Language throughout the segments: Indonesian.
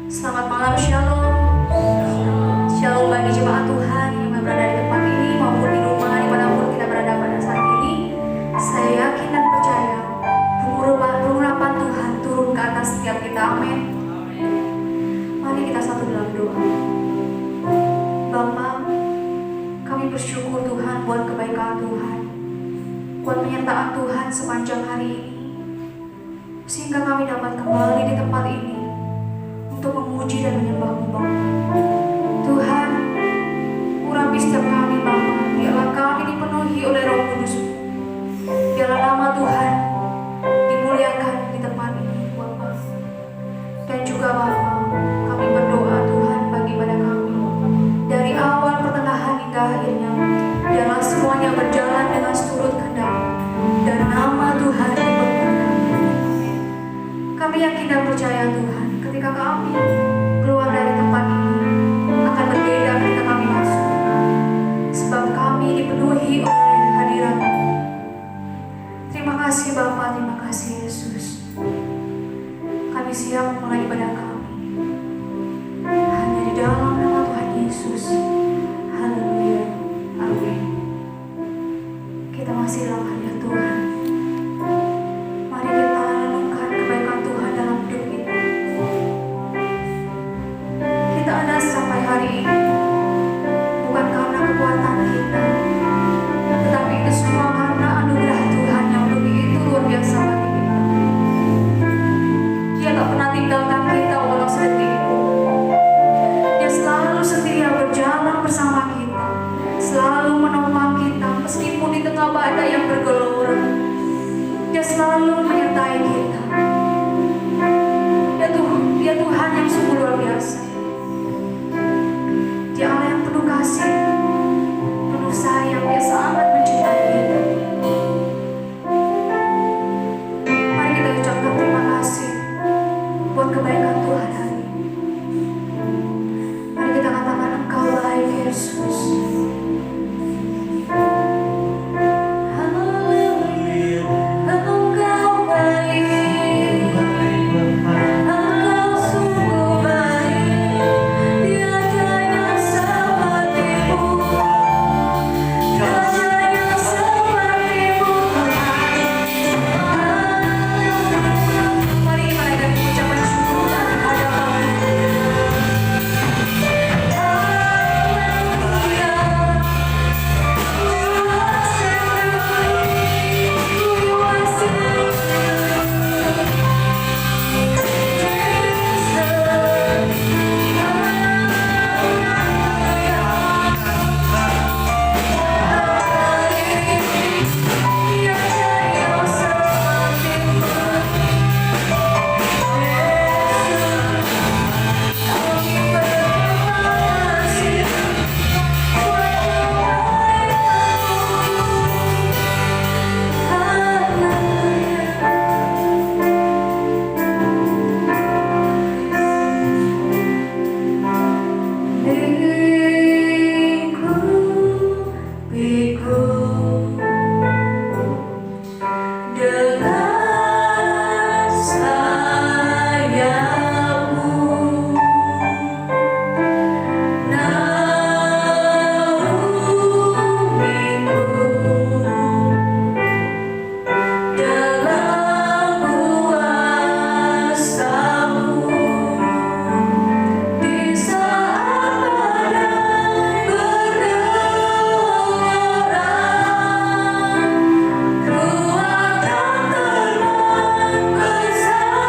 Selamat malam, Shalom. Shalom bagi jemaat Tuhan yang berada di tempat ini maupun di rumah dimanapun kita berada pada saat ini. Saya yakin dan percaya pengurapan Tuhan turun ke atas setiap kita. Amin. Mari kita satu dalam doa. Bapa, kami bersyukur Tuhan buat kebaikan Tuhan, buat penyertaan Tuhan sepanjang hari ini, sehingga kami dapat kembali di tempat ini untuk memuji dan menyembah-Mu, Bapa. Tuhan, urapi setiap kami, Bapa. Biarlah kami dipenuhi oleh Roh Kudus. Biarlah nama Tuhan dimuliakan di tempat ini, Bapa. Dan juga Bapa, kami berdoa Tuhan bagi pada kami, dari awal pertengahan hingga akhirnya, biarlah semuanya berjalan dengan seturut kehendak dan nama Tuhan dipermuliakan. Kami yakin dan percaya Tuhan, ketika kami keluar dari tempat ini akan berbeda ketika kami masuk, sebab kami dipenuhi oleh hadirat-Mu. Terima kasih Bapa, terima kasih Yesus. Kami siap memulai ibadah kami hanya di dalam nama Tuhan Yesus. Haleluya, amin. Kita masih dalam hadirat Tuhan. Mari kita renungkan kebaikan Tuhan dalam hidup kita. Kita ada sampai hari ini bukan karena kekuatan kita, tetapi itu semua karena anugerah Tuhan yang begitu luar biasa bagi kita. Dia tak pernah tinggalkan kita walau sedetik pun. Dia selalu setia berjalan bersama kita, selalu menopang kita meskipun di tengah badai yang bergelora. Dia selalu menyertai kita. Dia Tuhan yang sungguh luar biasa. Dia Allah yang penuh kasih, penuh sayang. Dia sangat mencintai kita. Mari kita ucapkan terima kasih buat kebaikan Tuhan hari ini. Mari kita katakan Engkau baik, Yesus. Bersama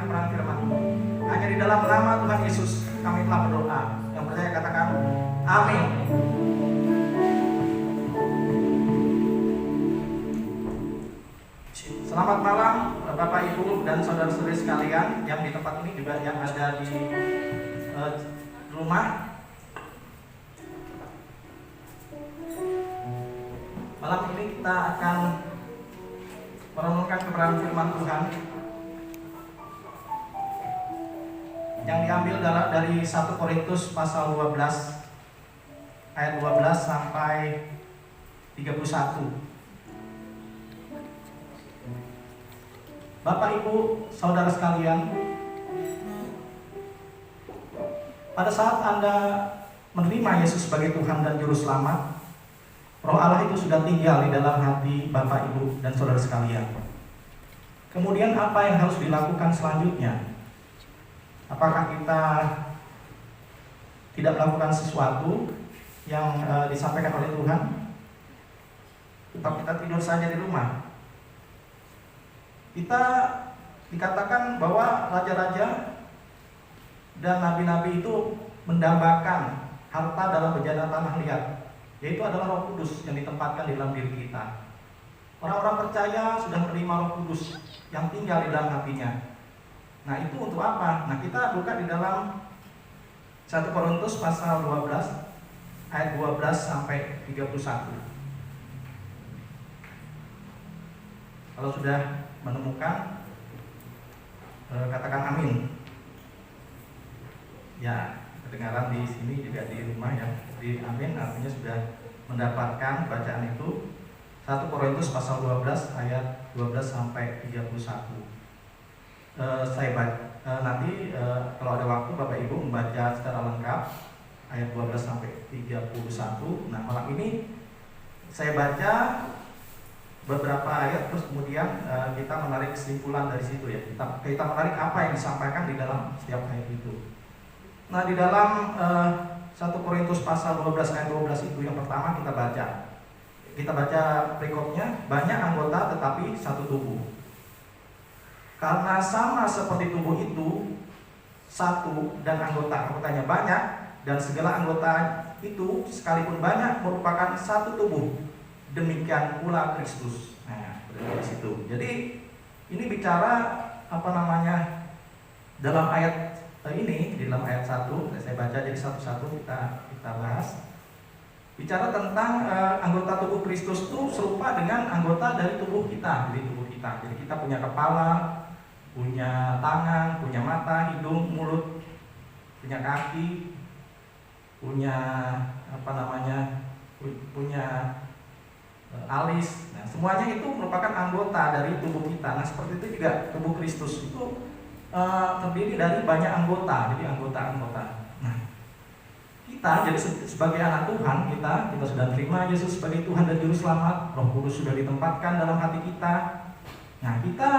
merenungkan kebenaran firman. Hanya di dalam nama Tuhan Yesus kami telah berdoa. Yang percaya katakan amin. Selamat malam Bapak Ibu dan saudara-saudari sekalian yang di tempat ini juga yang ada di rumah. Malam ini kita akan merenungkan kebenaran firman Tuhan yang diambil dari 1 Korintus pasal 12 ayat 12 sampai 31. Bapak Ibu, saudara sekalian, pada saat Anda menerima Yesus sebagai Tuhan dan Juru Selamat, Roh Allah itu sudah tinggal di dalam hati Bapak, Ibu, dan saudara sekalian. Kemudian apa yang harus dilakukan selanjutnya? Apakah kita tidak melakukan sesuatu yang disampaikan oleh Tuhan? Tetap kita tidur saja di rumah? Kita dikatakan bahwa raja-raja dan nabi-nabi itu mendambakan harta dalam bejana tanah liat, yaitu adalah Roh Kudus yang ditempatkan di dalam diri kita. Orang-orang percaya sudah menerima Roh Kudus yang tinggal di dalam hatinya. Nah, itu untuk apa? Nah, kita buka di dalam 1 Korintus pasal 12 ayat 12 sampai 31. Kalau sudah menemukan, katakan amin. Ya, kedengaran di sini juga di rumah ya. Di amin artinya sudah mendapatkan bacaan itu. 1 Korintus pasal 12 ayat 12 sampai 31. Saya baca nanti kalau ada waktu Bapak Ibu membaca secara lengkap ayat 12 sampai 31. Nah, malam ini saya baca beberapa ayat, terus kemudian kita menarik kesimpulan dari situ ya. Kita menarik apa yang disampaikan di dalam setiap ayat itu. Nah, di dalam 1 Korintus pasal 12 ayat 12 itu yang pertama kita baca. Kita baca perikopnya, banyak anggota tetapi satu tubuh. Karena sama seperti tubuh itu satu dan anggotanya banyak, dan segala anggota itu sekalipun banyak merupakan satu tubuh. Demikian pula Kristus. Nah, dari situ. Jadi ini bicara dalam ayat ini, di dalam ayat 1, saya baca jadi satu-satu kita bahas. Bicara tentang anggota tubuh Kristus itu serupa dengan anggota dari tubuh kita, dari tubuh kita. Jadi kita punya kepala, punya tangan, punya mata, hidung, mulut, punya kaki, punya punya alis. Nah, semuanya itu merupakan anggota dari tubuh kita. Nah, seperti itu juga tubuh Kristus itu terdiri dari banyak anggota, jadi anggota-anggota. Nah, kita jadi sebagai anak Tuhan, kita sudah terima Yesus sebagai Tuhan dan Juru Selamat. Roh Kudus sudah ditempatkan dalam hati kita. Nah, kita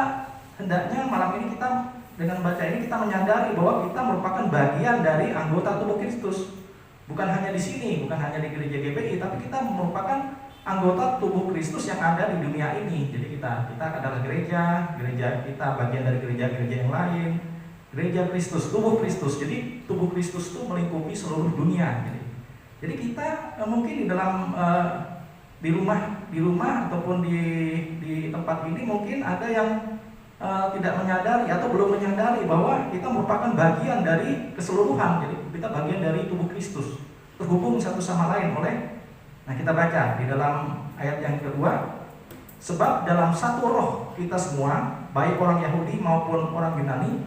hendaknya malam ini kita dengan baca ini kita menyadari bahwa kita merupakan bagian dari anggota tubuh Kristus. Bukan hanya di sini, bukan hanya di gereja GBI, tapi kita merupakan anggota tubuh Kristus yang ada di dunia ini. Jadi kita adalah gereja kita bagian dari gereja-gereja yang lain. Gereja Kristus, tubuh Kristus. Jadi tubuh Kristus itu melingkupi seluruh dunia. Jadi kita mungkin di dalam di rumah ataupun di tempat ini mungkin ada yang tidak menyadari atau belum menyadari bahwa kita merupakan bagian dari keseluruhan. Jadi kita bagian dari tubuh Kristus, terhubung satu sama lain oleh. Nah, kita baca di dalam ayat yang kedua, sebab dalam satu roh kita semua, baik orang Yahudi maupun orang Yunani,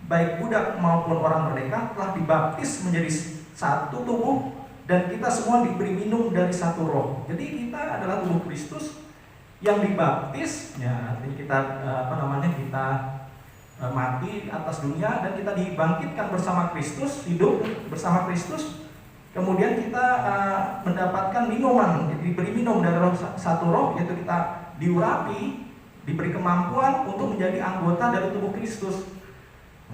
baik budak maupun orang merdeka, telah dibaptis menjadi satu tubuh, dan kita semua diberi minum dari satu roh. Jadi kita adalah tubuh Kristus yang dibaptis, ya artinya kita kita mati atas dunia dan kita dibangkitkan bersama Kristus, hidup bersama Kristus. Kemudian kita mendapatkan minuman, diberi minum dari satu roh, yaitu kita diurapi, diberi kemampuan untuk menjadi anggota dari tubuh Kristus.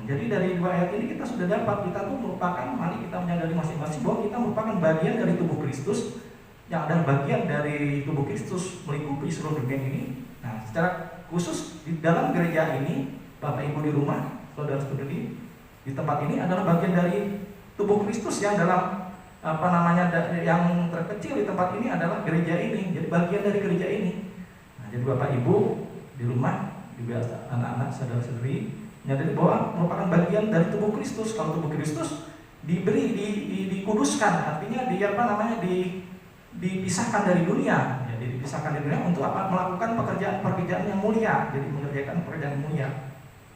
Jadi dari dua ayat ini kita sudah dapat, kita tuh merupakan, mari kita menyadari masing-masing bahwa kita merupakan bagian dari tubuh Kristus, yang adalah bagian dari tubuh Kristus melingkupi seluruh dunia ini. Nah, secara khusus di dalam gereja ini, Bapak Ibu di rumah, saudara-saudari, di tempat ini adalah bagian dari tubuh Kristus yang dalam yang terkecil di tempat ini adalah gereja ini, jadi bagian dari gereja ini. Nah, jadi Bapak Ibu di rumah juga anak-anak saudara-saudari menyadari bahwa merupakan bagian dari tubuh Kristus. Kalau tubuh Kristus dikuduskan, artinya dipisahkan dari dunia. Jadi dipisahkan dari dunia untuk melakukan pekerjaan yang mulia. Jadi mengerjakan pekerjaan mulia.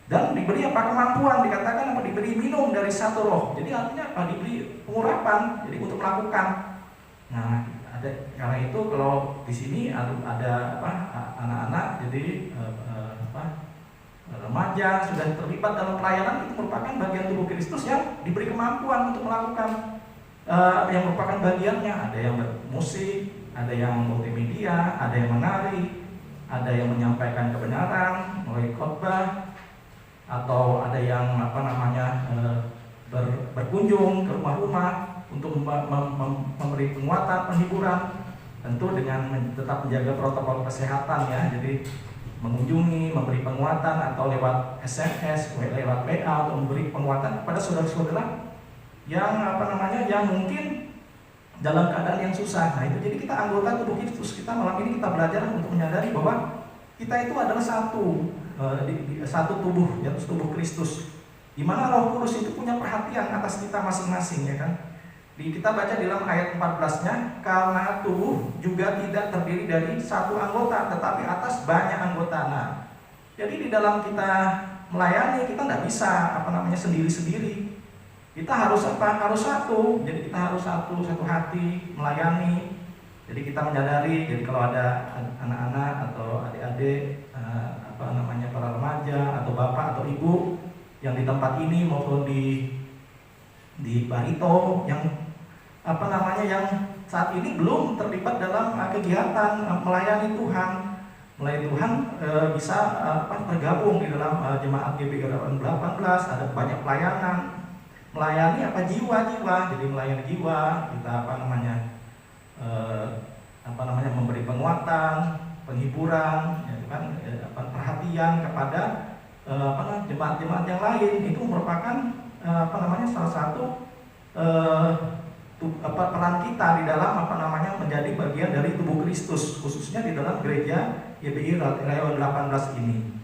Dan diberi kemampuan, dikatakan diberi minum dari satu roh. Jadi artinya diberi pengurapan, jadi untuk melakukan. Nah, karena itu kalau di sini ada anak-anak, jadi remaja sudah terlibat dalam pelayanan, itu merupakan bagian tubuh Kristus yang diberi kemampuan untuk melakukan yang merupakan bagiannya. Ada yang bermusik, ada yang multimedia, ada yang menari, ada yang menyampaikan kebenaran melalui khotbah, atau ada yang berkunjung ke rumah-rumah untuk memberi penguatan, penghiburan, tentu dengan tetap menjaga protokol kesehatan ya. Jadi mengunjungi, memberi penguatan atau lewat SMS, lewat WA untuk memberi penguatan kepada saudara-saudara yang yang mungkin dalam keadaan yang susah. Nah itu, jadi kita anggota tubuh Kristus. Kita malam ini kita belajar untuk menyadari bahwa kita itu adalah satu tubuh, yaitu tubuh Kristus. Di mana Roh Kudus itu punya perhatian atas kita masing-masing, ya kan? Kita baca di dalam ayat 14-nya, karena tubuh juga tidak terdiri dari satu anggota, tetapi atas banyak anggota. Nah, jadi di dalam kita melayani, kita tidak bisa sendiri-sendiri. Kita harus satu. Jadi kita harus satu hati melayani. Jadi kita menyadari, jadi kalau ada anak-anak atau adik-adik, para remaja atau bapak atau ibu yang di tempat ini maupun di Barito yang yang saat ini belum terlibat dalam kegiatan melayani Tuhan. Melayani Tuhan bisa tergabung di dalam jemaat GBI 18, ada banyak pelayanan. Melayani jiwa-jiwa, jadi melayani jiwa, kita memberi penguatan, penghiburan, ya kan, perhatian kepada jemaat-jemaat yang lain. Itu merupakan salah satu peran kita di dalam menjadi bagian dari tubuh Kristus, khususnya di dalam gereja GBI Rayon 18 ini.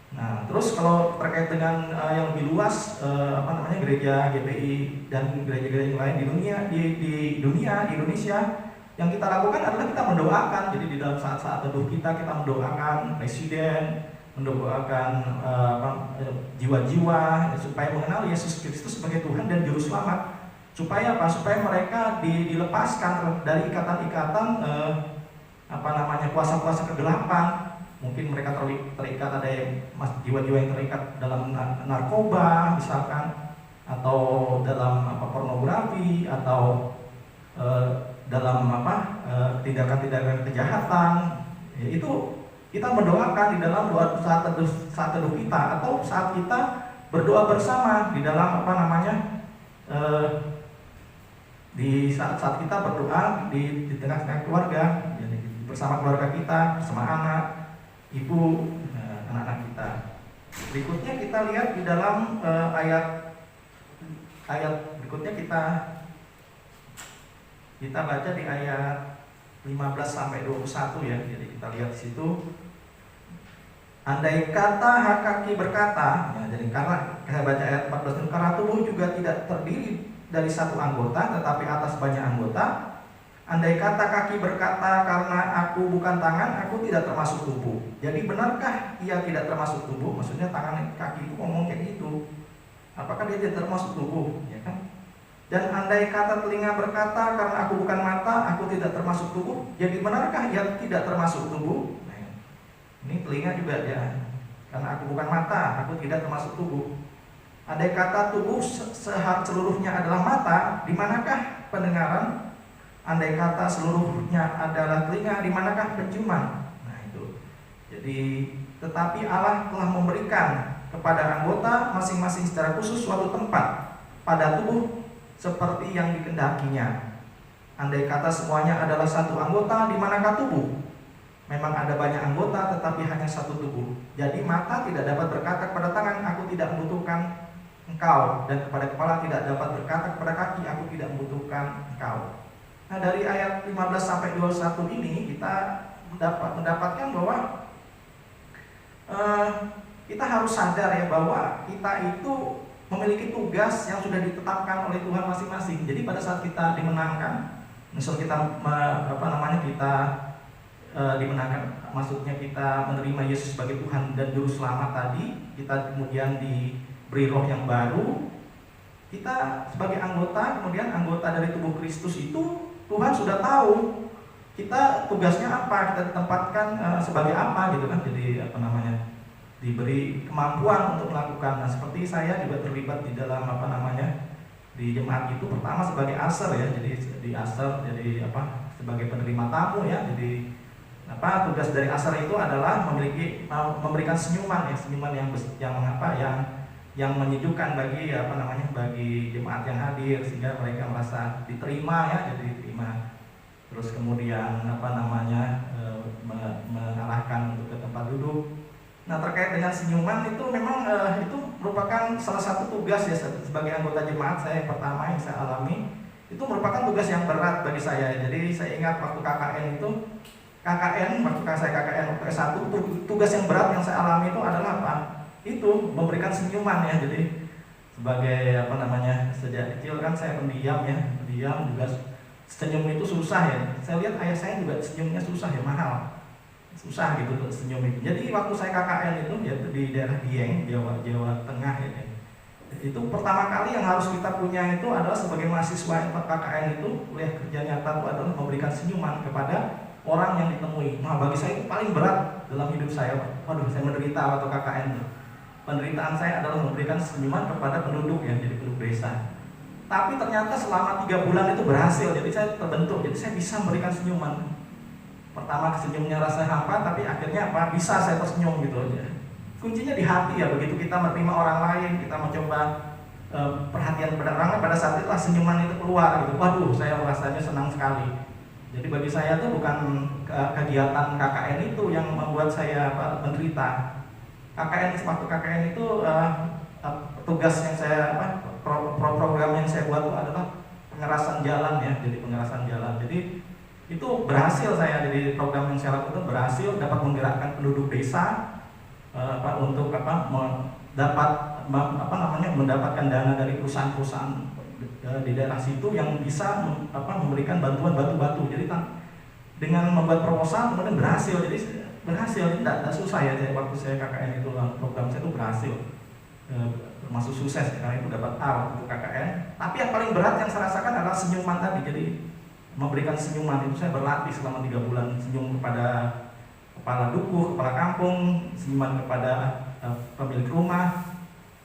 Nah, terus kalau terkait dengan yang lebih luas, gereja GBI dan gereja-gereja yang lain di Indonesia, yang kita lakukan adalah kita mendoakan. Jadi di dalam saat-saat teduh kita mendoakan presiden, mendoakan jiwa-jiwa supaya mengenal Yesus Kristus sebagai Tuhan dan Juru Selamat. Supaya mereka dilepaskan dari ikatan-ikatan kuasa-kuasa kegelapan. Mungkin mereka terikat, ada yang jiwa-jiwa yang terikat dalam narkoba misalkan, atau dalam pornografi, atau dalam tindakan-tindakan kejahatan. Itu kita mendoakan di dalam saat teduh kita, atau saat kita berdoa bersama di dalam di saat kita berdoa di tengah-tengah keluarga, jadi bersama keluarga kita, bersama anak, ibu, anak-anak kita. Berikutnya kita lihat di dalam ayat berikutnya kita baca di ayat 15 sampai 21 ya. Jadi kita lihat di situ. Andai kata hak kaki berkata, ya, jadi karena saya baca ayat 14, karena tubuh juga tidak terdiri dari satu anggota, tetapi atas banyak anggota. Andai kata kaki berkata, karena aku bukan tangan, aku tidak termasuk tubuh. Jadi benarkah ia tidak termasuk tubuh? Maksudnya tangan kaki itu ngomong kayak gitu. Apakah dia tidak termasuk tubuh? Ya kan? Dan andai kata telinga berkata, karena aku bukan mata, aku tidak termasuk tubuh. Jadi benarkah ia tidak termasuk tubuh? Nah, ini telinga juga ya. Karena aku bukan mata, aku tidak termasuk tubuh. Andai kata tubuh seluruhnya adalah mata, di manakah pendengaran? Andai kata seluruhnya adalah telinga, di manakah penciuman? Nah itu. Jadi, tetapi Allah telah memberikan kepada anggota masing-masing secara khusus suatu tempat pada tubuh seperti yang dikehendakinya. Andai kata semuanya adalah satu anggota, di manakah tubuh? Memang ada banyak anggota tetapi hanya satu tubuh. Jadi mata tidak dapat berkata kepada tangan, aku tidak membutuhkan engkau, dan kepada kepala tidak dapat berkata kepada kaki, aku tidak membutuhkan engkau. Nah, dari ayat 15 sampai 21 ini kita mendapatkan bahwa kita harus sadar ya bahwa kita itu memiliki tugas yang sudah ditetapkan oleh Tuhan masing-masing. Jadi pada saat kita dimenangkan, misal kita kita dimenangkan, maksudnya kita menerima Yesus sebagai Tuhan dan Juru Selamat tadi, kita kemudian diberi roh yang baru, kita sebagai anggota, kemudian anggota dari tubuh Kristus itu Tuhan sudah tahu kita tugasnya apa, kita ditempatkan sebagai apa gitu kan. Jadi diberi kemampuan untuk melakukan. Nah, seperti saya juga terlibat di dalam di jemaat itu pertama sebagai usher ya, jadi di usher, jadi sebagai penerima tamu ya. Jadi tugas dari usher itu adalah memberikan senyuman ya, senyuman yang menyejukkan bagi bagi jemaat yang hadir, sehingga mereka merasa diterima ya, jadi diterima. Terus kemudian mengarahkan untuk ke tempat duduk. Nah, terkait dengan senyuman itu memang itu merupakan salah satu tugas ya sebagai anggota jemaat saya yang pertama yang saya alami. Itu merupakan tugas yang berat bagi saya. Jadi saya ingat waktu KKN waktu saya KKN waktu S1, tugas yang berat yang saya alami itu adalah apa? Itu memberikan senyuman ya. Jadi sebagai sejak kecil kan saya pendiam ya, pendiam juga senyum itu susah ya. Saya lihat ayah saya juga senyumnya susah ya, mahal. Susah gitu untuk senyum itu. Jadi waktu saya KKN itu ya di daerah Dieng, Jawa Tengah ya. Itu pertama kali yang harus kita punya itu adalah sebagai mahasiswa KKN itu, kuliah kerja nyata itu adalah memberikan senyuman kepada orang yang ditemui. Nah, bagi saya itu paling berat dalam hidup saya. Waduh, saya menderita waktu KKN itu. Penderitaan saya adalah memberikan senyuman kepada penduduk ya, jadi penduduk desa. Tapi ternyata selama 3 bulan itu berhasil. Jadi saya terbentuk. Jadi saya bisa memberikan senyuman. Pertama senyumnya rasanya hampa, tapi akhirnya bisa saya tersenyum gitu aja. Kuncinya di hati ya. Begitu kita menerima orang lain, kita mencoba perhatian pada orang, pada saat itulah senyuman itu keluar gitu. Waduh, saya rasanya senang sekali. Jadi bagi saya itu bukan kegiatan KKN itu yang membuat saya menderita. Waktu KKN itu tugas yang saya program yang saya buat itu adalah pengerasan jalan ya. Jadi pengerasan jalan. Jadi itu berhasil saya, jadi program yang saya lakukan berhasil dapat menggerakkan penduduk desa untuk mendapatkan dana dari perusahaan-perusahaan di daerah situ yang bisa memberikan bantuan batu-batu. Jadi dengan membuat proposal kemudian berhasil. Jadi berhasil, tidak susah ya. Waktu saya KKN itu program saya itu berhasil, termasuk sukses karena itu dapat A untuk KKN. Tapi yang paling berat yang saya rasakan adalah senyuman tadi. Jadi memberikan senyuman itu saya berlatih selama 3 bulan, senyum kepada kepala dukuh, kepala kampung, senyuman kepada pemilik rumah,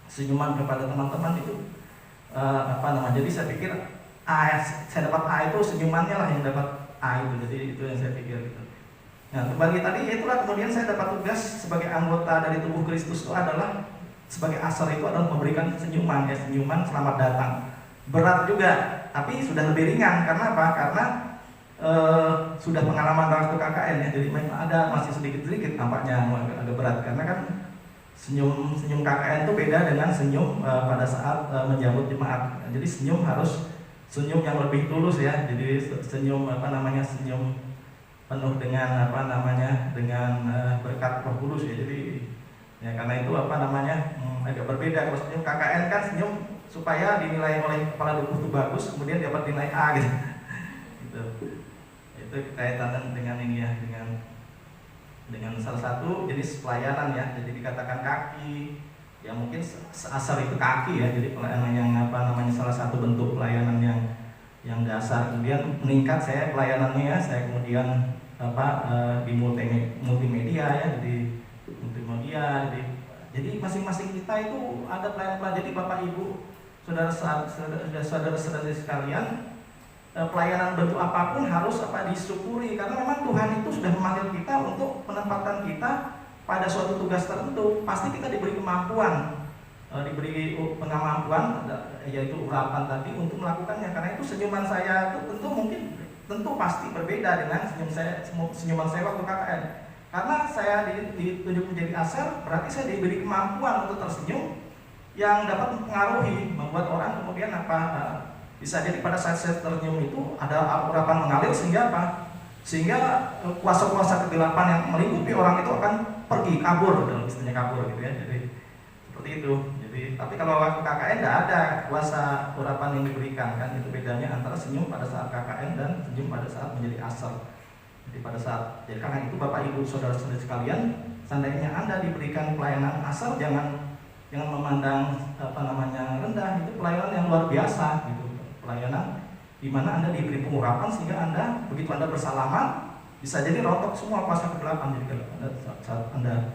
senyuman kepada teman-teman itu jadi saya pikir saya dapat A itu senyumannya lah yang dapat A itu. Jadi itu yang saya pikir gitu. Nah, kembali tadi itulah kemudian saya dapat tugas sebagai anggota dari tubuh Kristus itu adalah sebagai usher itu adalah memberikan senyuman ya, senyuman selamat datang. Berat juga, tapi sudah lebih ringan. Karena apa? Karena sudah pengalaman waktu KKN ya, jadi ada masih sedikit-sedikit nampaknya agak berat. Karena kan senyum KKN itu beda dengan senyum pada saat menjemput jemaat. Jadi senyum harus senyum yang lebih tulus ya. Jadi senyum senyum penuh dengan dengan berkat Roh Kudus ya. Jadi ya karena itu agak berbeda. Kalau senyum KKN kan senyum supaya dinilai oleh kepala dukuh itu bagus, kemudian dapat nilai A gitu. Itu kaitan dengan ini ya, dengan salah satu jenis pelayanan ya. Jadi dikatakan kaki, ya mungkin asal itu kaki ya. Jadi pelayanan yang salah satu bentuk pelayanan yang dasar. Kemudian meningkat saya pelayanannya ya, saya kemudian di multimedia ya, di multimedia. Jadi masing-masing kita itu ada pelayanan. Jadi Bapak Ibu, saudara-saudari sekalian, pelayanan bentuk apapun harus disyukuri, karena memang Tuhan itu sudah memanggil kita untuk penempatan kita pada suatu tugas tertentu. Pasti kita diberi kemampuan, diberi kemampuan yaitu urapan tadi untuk melakukannya. Karena itu senyuman saya itu tentu mungkin tentu pasti berbeda dengan senyuman saya waktu KKN. Karena saya ditunjuk menjadi aser, berarti saya diberi kemampuan untuk tersenyum yang dapat mempengaruhi, membuat orang kemudian bisa jadi pada saat saya tersenyum itu ada urapan mengalir sehingga sehingga kuasa-kuasa kegelapan yang melingkupi orang itu akan pergi, kabur, dalam istilahnya kabur gitu ya. Jadi seperti itu. Jadi tapi kalau waktu KKN tidak ada kuasa urapan yang diberikan, kan itu bedanya antara senyum pada saat KKN dan senyum pada saat menjadi aser. Jadi pada saat, jadi karena itu Bapak Ibu saudara-saudari sekalian, seandainya Anda diberikan pelayanan aser, jangan memandang rendah. Itu pelayanan yang luar biasa gitu, pelayanan di mana Anda diberi pengurapan sehingga Anda begitu Anda bersalaman bisa jadi rontok semua kuasa kegelapan. Jadi kalau saat Anda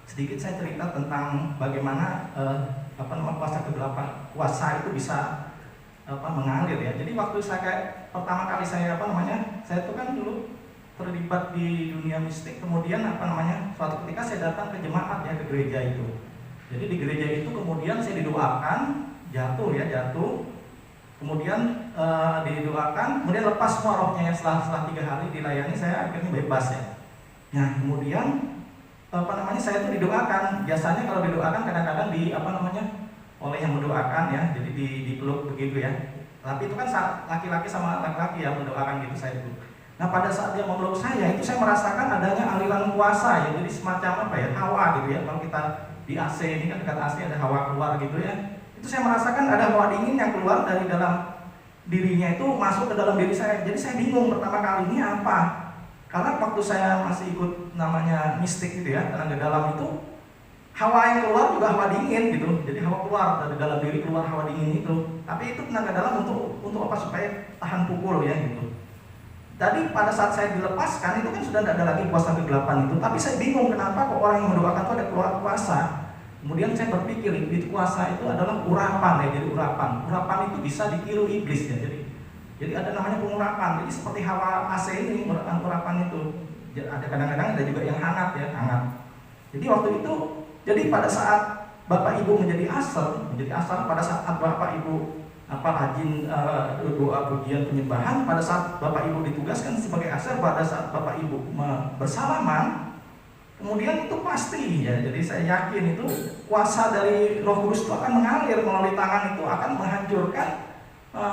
sedikit saya cerita tentang bagaimana kuasa kegelapan, kuasa itu bisa mengalir ya. Jadi waktu pertama kali saya itu kan dulu terlibat di dunia mistik, kemudian suatu ketika saya datang ke jemaat ya, ke gereja itu. Jadi di gereja itu kemudian saya didoakan, jatuh, kemudian didoakan, kemudian lepas semua rohnya ya, setelah 3 hari dilayani saya akhirnya bebas ya. Nah kemudian saya itu didoakan, biasanya kalau didoakan kadang-kadang oleh yang mendoakan ya, jadi dipeluk begitu ya. Tapi itu kan laki-laki sama laki-laki yang mendoakan gitu saya itu. Nah pada saat dia memeluk saya itu saya merasakan adanya aliran kuasa ya, jadi semacam hawa gitu ya. Kalau kita di AC ini kan dekat AC ada hawa keluar gitu ya. Itu saya merasakan ada hawa dingin yang keluar dari dalam dirinya itu masuk ke dalam diri saya. Jadi saya bingung pertama kali ini apa. Karena waktu saya masih ikut namanya mistik gitu ya, tenaga dalam itu hawa yang keluar juga hawa dingin gitu. Jadi hawa keluar dari dalam diri, keluar hawa dingin itu. Tapi itu tenaga dalam untuk apa, supaya tahan pukul ya gitu. Tadi pada saat saya dilepaskan itu kan sudah tidak ada lagi kuasa kegelapan itu. Tapi saya bingung kenapa kok orang yang mendoakan itu ada keluar kuasa. Kemudian saya berpikir itu kuasa itu adalah urapan ya. Jadi urapan itu bisa ditiru iblis ya. Jadi ada namanya pengurapan. Jadi seperti hawa AC ini urapan itu. Ada kadang-kadang ada juga yang hangat ya, hangat. Jadi waktu itu, jadi pada saat Bapak Ibu menjadi aser pada saat Bapak Ibu rajin doa pujian penyembahan, pada saat Bapak Ibu ditugaskan sebagai aser, pada saat Bapak Ibu bersalaman, kemudian itu pasti ya. Jadi saya yakin itu kuasa dari Roh Kudus itu akan mengalir melalui tangan itu, akan menghancurkan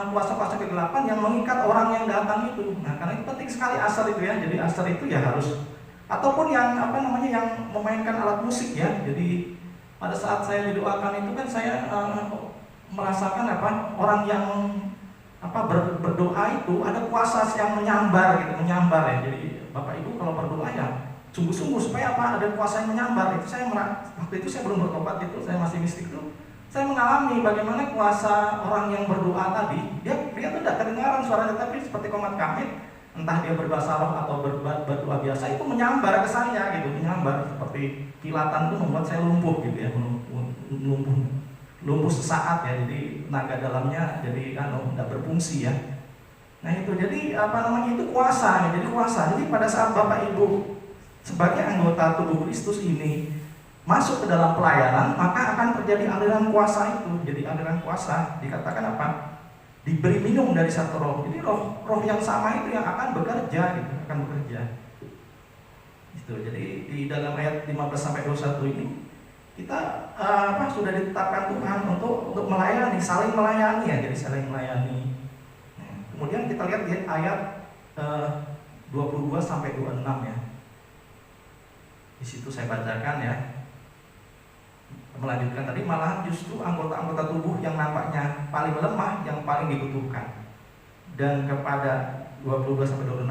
kuasa-kuasa kegelapan yang mengikat orang yang datang itu. Nah karena itu penting sekali aser itu ya. Jadi aser itu ya harus, ataupun yang yang memainkan alat musik ya. Jadi pada saat saya didoakan itu kan saya merasakan orang yang berdoa itu ada kuasa yang menyambar ya. Jadi Bapak Ibu kalau berdoa ya sungguh-sungguh supaya ada kuasa yang menyambar. Itu waktu itu saya belum bertobat, itu saya masih mistik itu. Saya mengalami bagaimana kuasa orang yang berdoa tadi, dia tuh tidak kedengaran suaranya, tapi seperti komat kamit, entah dia berbahasa roh atau berdoa biasa, itu menyambar ke saya gitu, menyambar seperti kilatan itu membuat saya lumpuh gitu ya, lumpuh sesaat ya. Jadi tenaga dalamnya jadi tidak berfungsi ya. Nah itu jadi itu kuasa ya. Jadi pada saat Bapak Ibu sebagai anggota tubuh Kristus ini masuk ke dalam pelayanan, maka akan terjadi aliran kuasa itu. Jadi aliran kuasa dikatakan diberi minum dari satu roh. Jadi roh yang sama itu yang akan bekerja gitu, Itu. Jadi di dalam ayat 15-21 ini kita sudah ditetapkan Tuhan untuk melayani, saling melayani ya. Jadi saling melayani. Nah, kemudian kita lihat di ayat 22-26 ya. Di situ saya bacakan ya. Melanjutkan tadi, malahan justru anggota-anggota tubuh yang nampaknya paling lemah yang paling dibutuhkan. Dan kepada 22-26,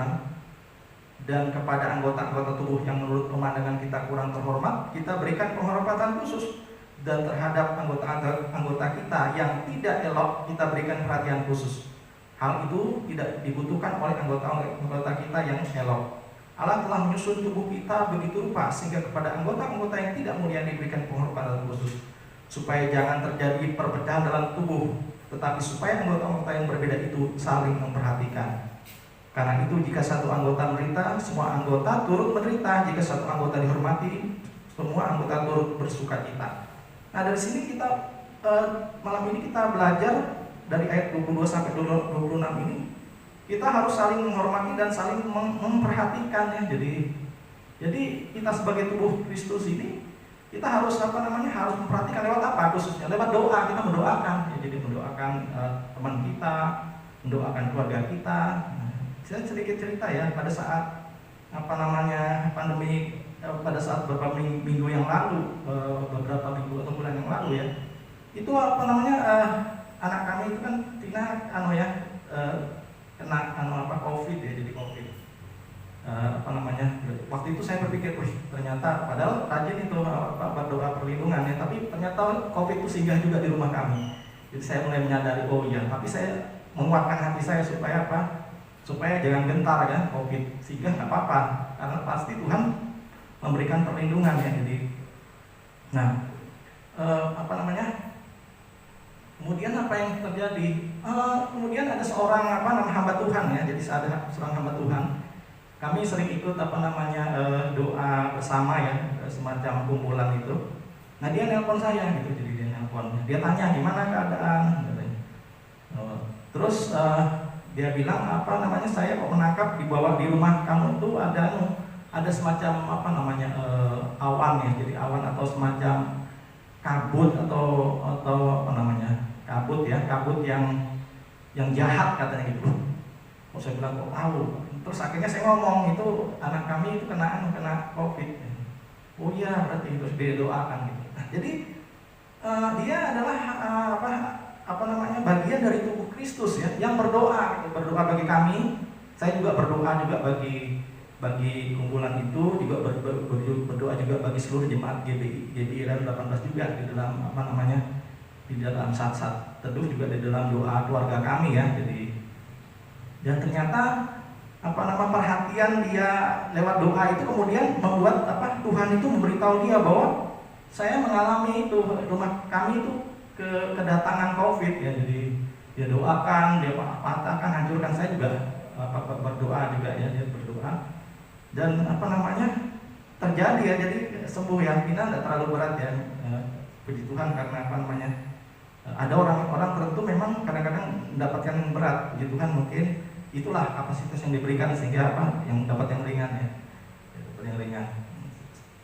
dan kepada anggota-anggota tubuh yang menurut pemandangan kita kurang terhormat, kita berikan penghormatan khusus. Dan terhadap anggota kita yang tidak elok, kita berikan perhatian khusus. Hal itu tidak dibutuhkan oleh anggota kita yang elok. Allah telah menyusun tubuh kita begitu rupa sehingga kepada anggota-anggota yang tidak mulia diberikan penghormatan khusus, supaya jangan terjadi perpecahan dalam tubuh, tetapi supaya anggota-anggota yang berbeda itu saling memperhatikan. Karena itu jika satu anggota menderita, semua anggota turut menderita. Jika satu anggota dihormati, semua anggota turut bersukacita. Nah dari sini kita malam ini kita belajar dari ayat 22 sampai 26 ini kita harus saling menghormati dan saling memperhatikan ya. Jadi kita sebagai tubuh Kristus ini kita harus harus memperhatikan lewat apa, khususnya lewat doa. Kita mendoakan ya, jadi mendoakan teman kita, mendoakan keluarga kita. Saya sedikit cerita ya, pada saat pandemi, pada saat beberapa minggu yang lalu, beberapa minggu atau bulan yang lalu ya, itu anak kami itu kan kena COVID ya, jadi COVID. Waktu itu saya berpikir, ternyata padahal rajin itu berdoa perlindungan ya, tapi ternyata COVID itu singgah juga di rumah kami. Jadi saya mulai menyadari, oh iya, tapi saya menguatkan hati saya supaya supaya jangan gentar ya, COVID singgah nggak apa-apa, karena pasti Tuhan memberikan perlindungan ya. Jadi, kemudian apa yang terjadi? Kemudian ada seorang hamba Tuhan ya. Jadi ada seorang hamba Tuhan. Kami sering ikut doa bersama ya, semacam kumpulan itu. Nah dia nelpon saya gitu, jadi dia nelpon. Dia tanya gimana keadaan. Terus dia bilang saya kok menangkap di bawah di rumah kamu tuh ada semacam awan ya. Jadi awan atau semacam kabut atau kabut ya, kabut yang jahat katanya gitu. Saya bilang kok tahu. Terus akhirnya saya ngomong, itu anak kami itu kena COVID. Oh iya, berarti terus dia doakan gitu. Nah, jadi dia adalah bagian dari tubuh Kristus ya, yang berdoa gitu. Berdoa bagi kami. Saya juga berdoa juga bagi kumpulan itu, juga berdoa juga bagi seluruh jemaat GBI 18 juga di dalam di dalam saat-saat teduh, juga di dalam doa keluarga kami ya. Jadi dan ternyata perhatian dia lewat doa itu kemudian membuat Tuhan itu memberitahu dia bahwa saya mengalami itu, rumah kami itu kedatangan COVID ya. Jadi dia doakan, dia patahkan, hancurkan. Saya juga berdoa juga ya, dia berdoa dan terjadi ya. Jadi sembuh ya, Vina tidak terlalu berat ya, puji Tuhan. Karena ada orang-orang tertentu memang kadang-kadang mendapatkan yang berat, puji Tuhan. Mungkin itulah kapasitas yang diberikan sehingga yang dapat yang ringan ya, yang ringan.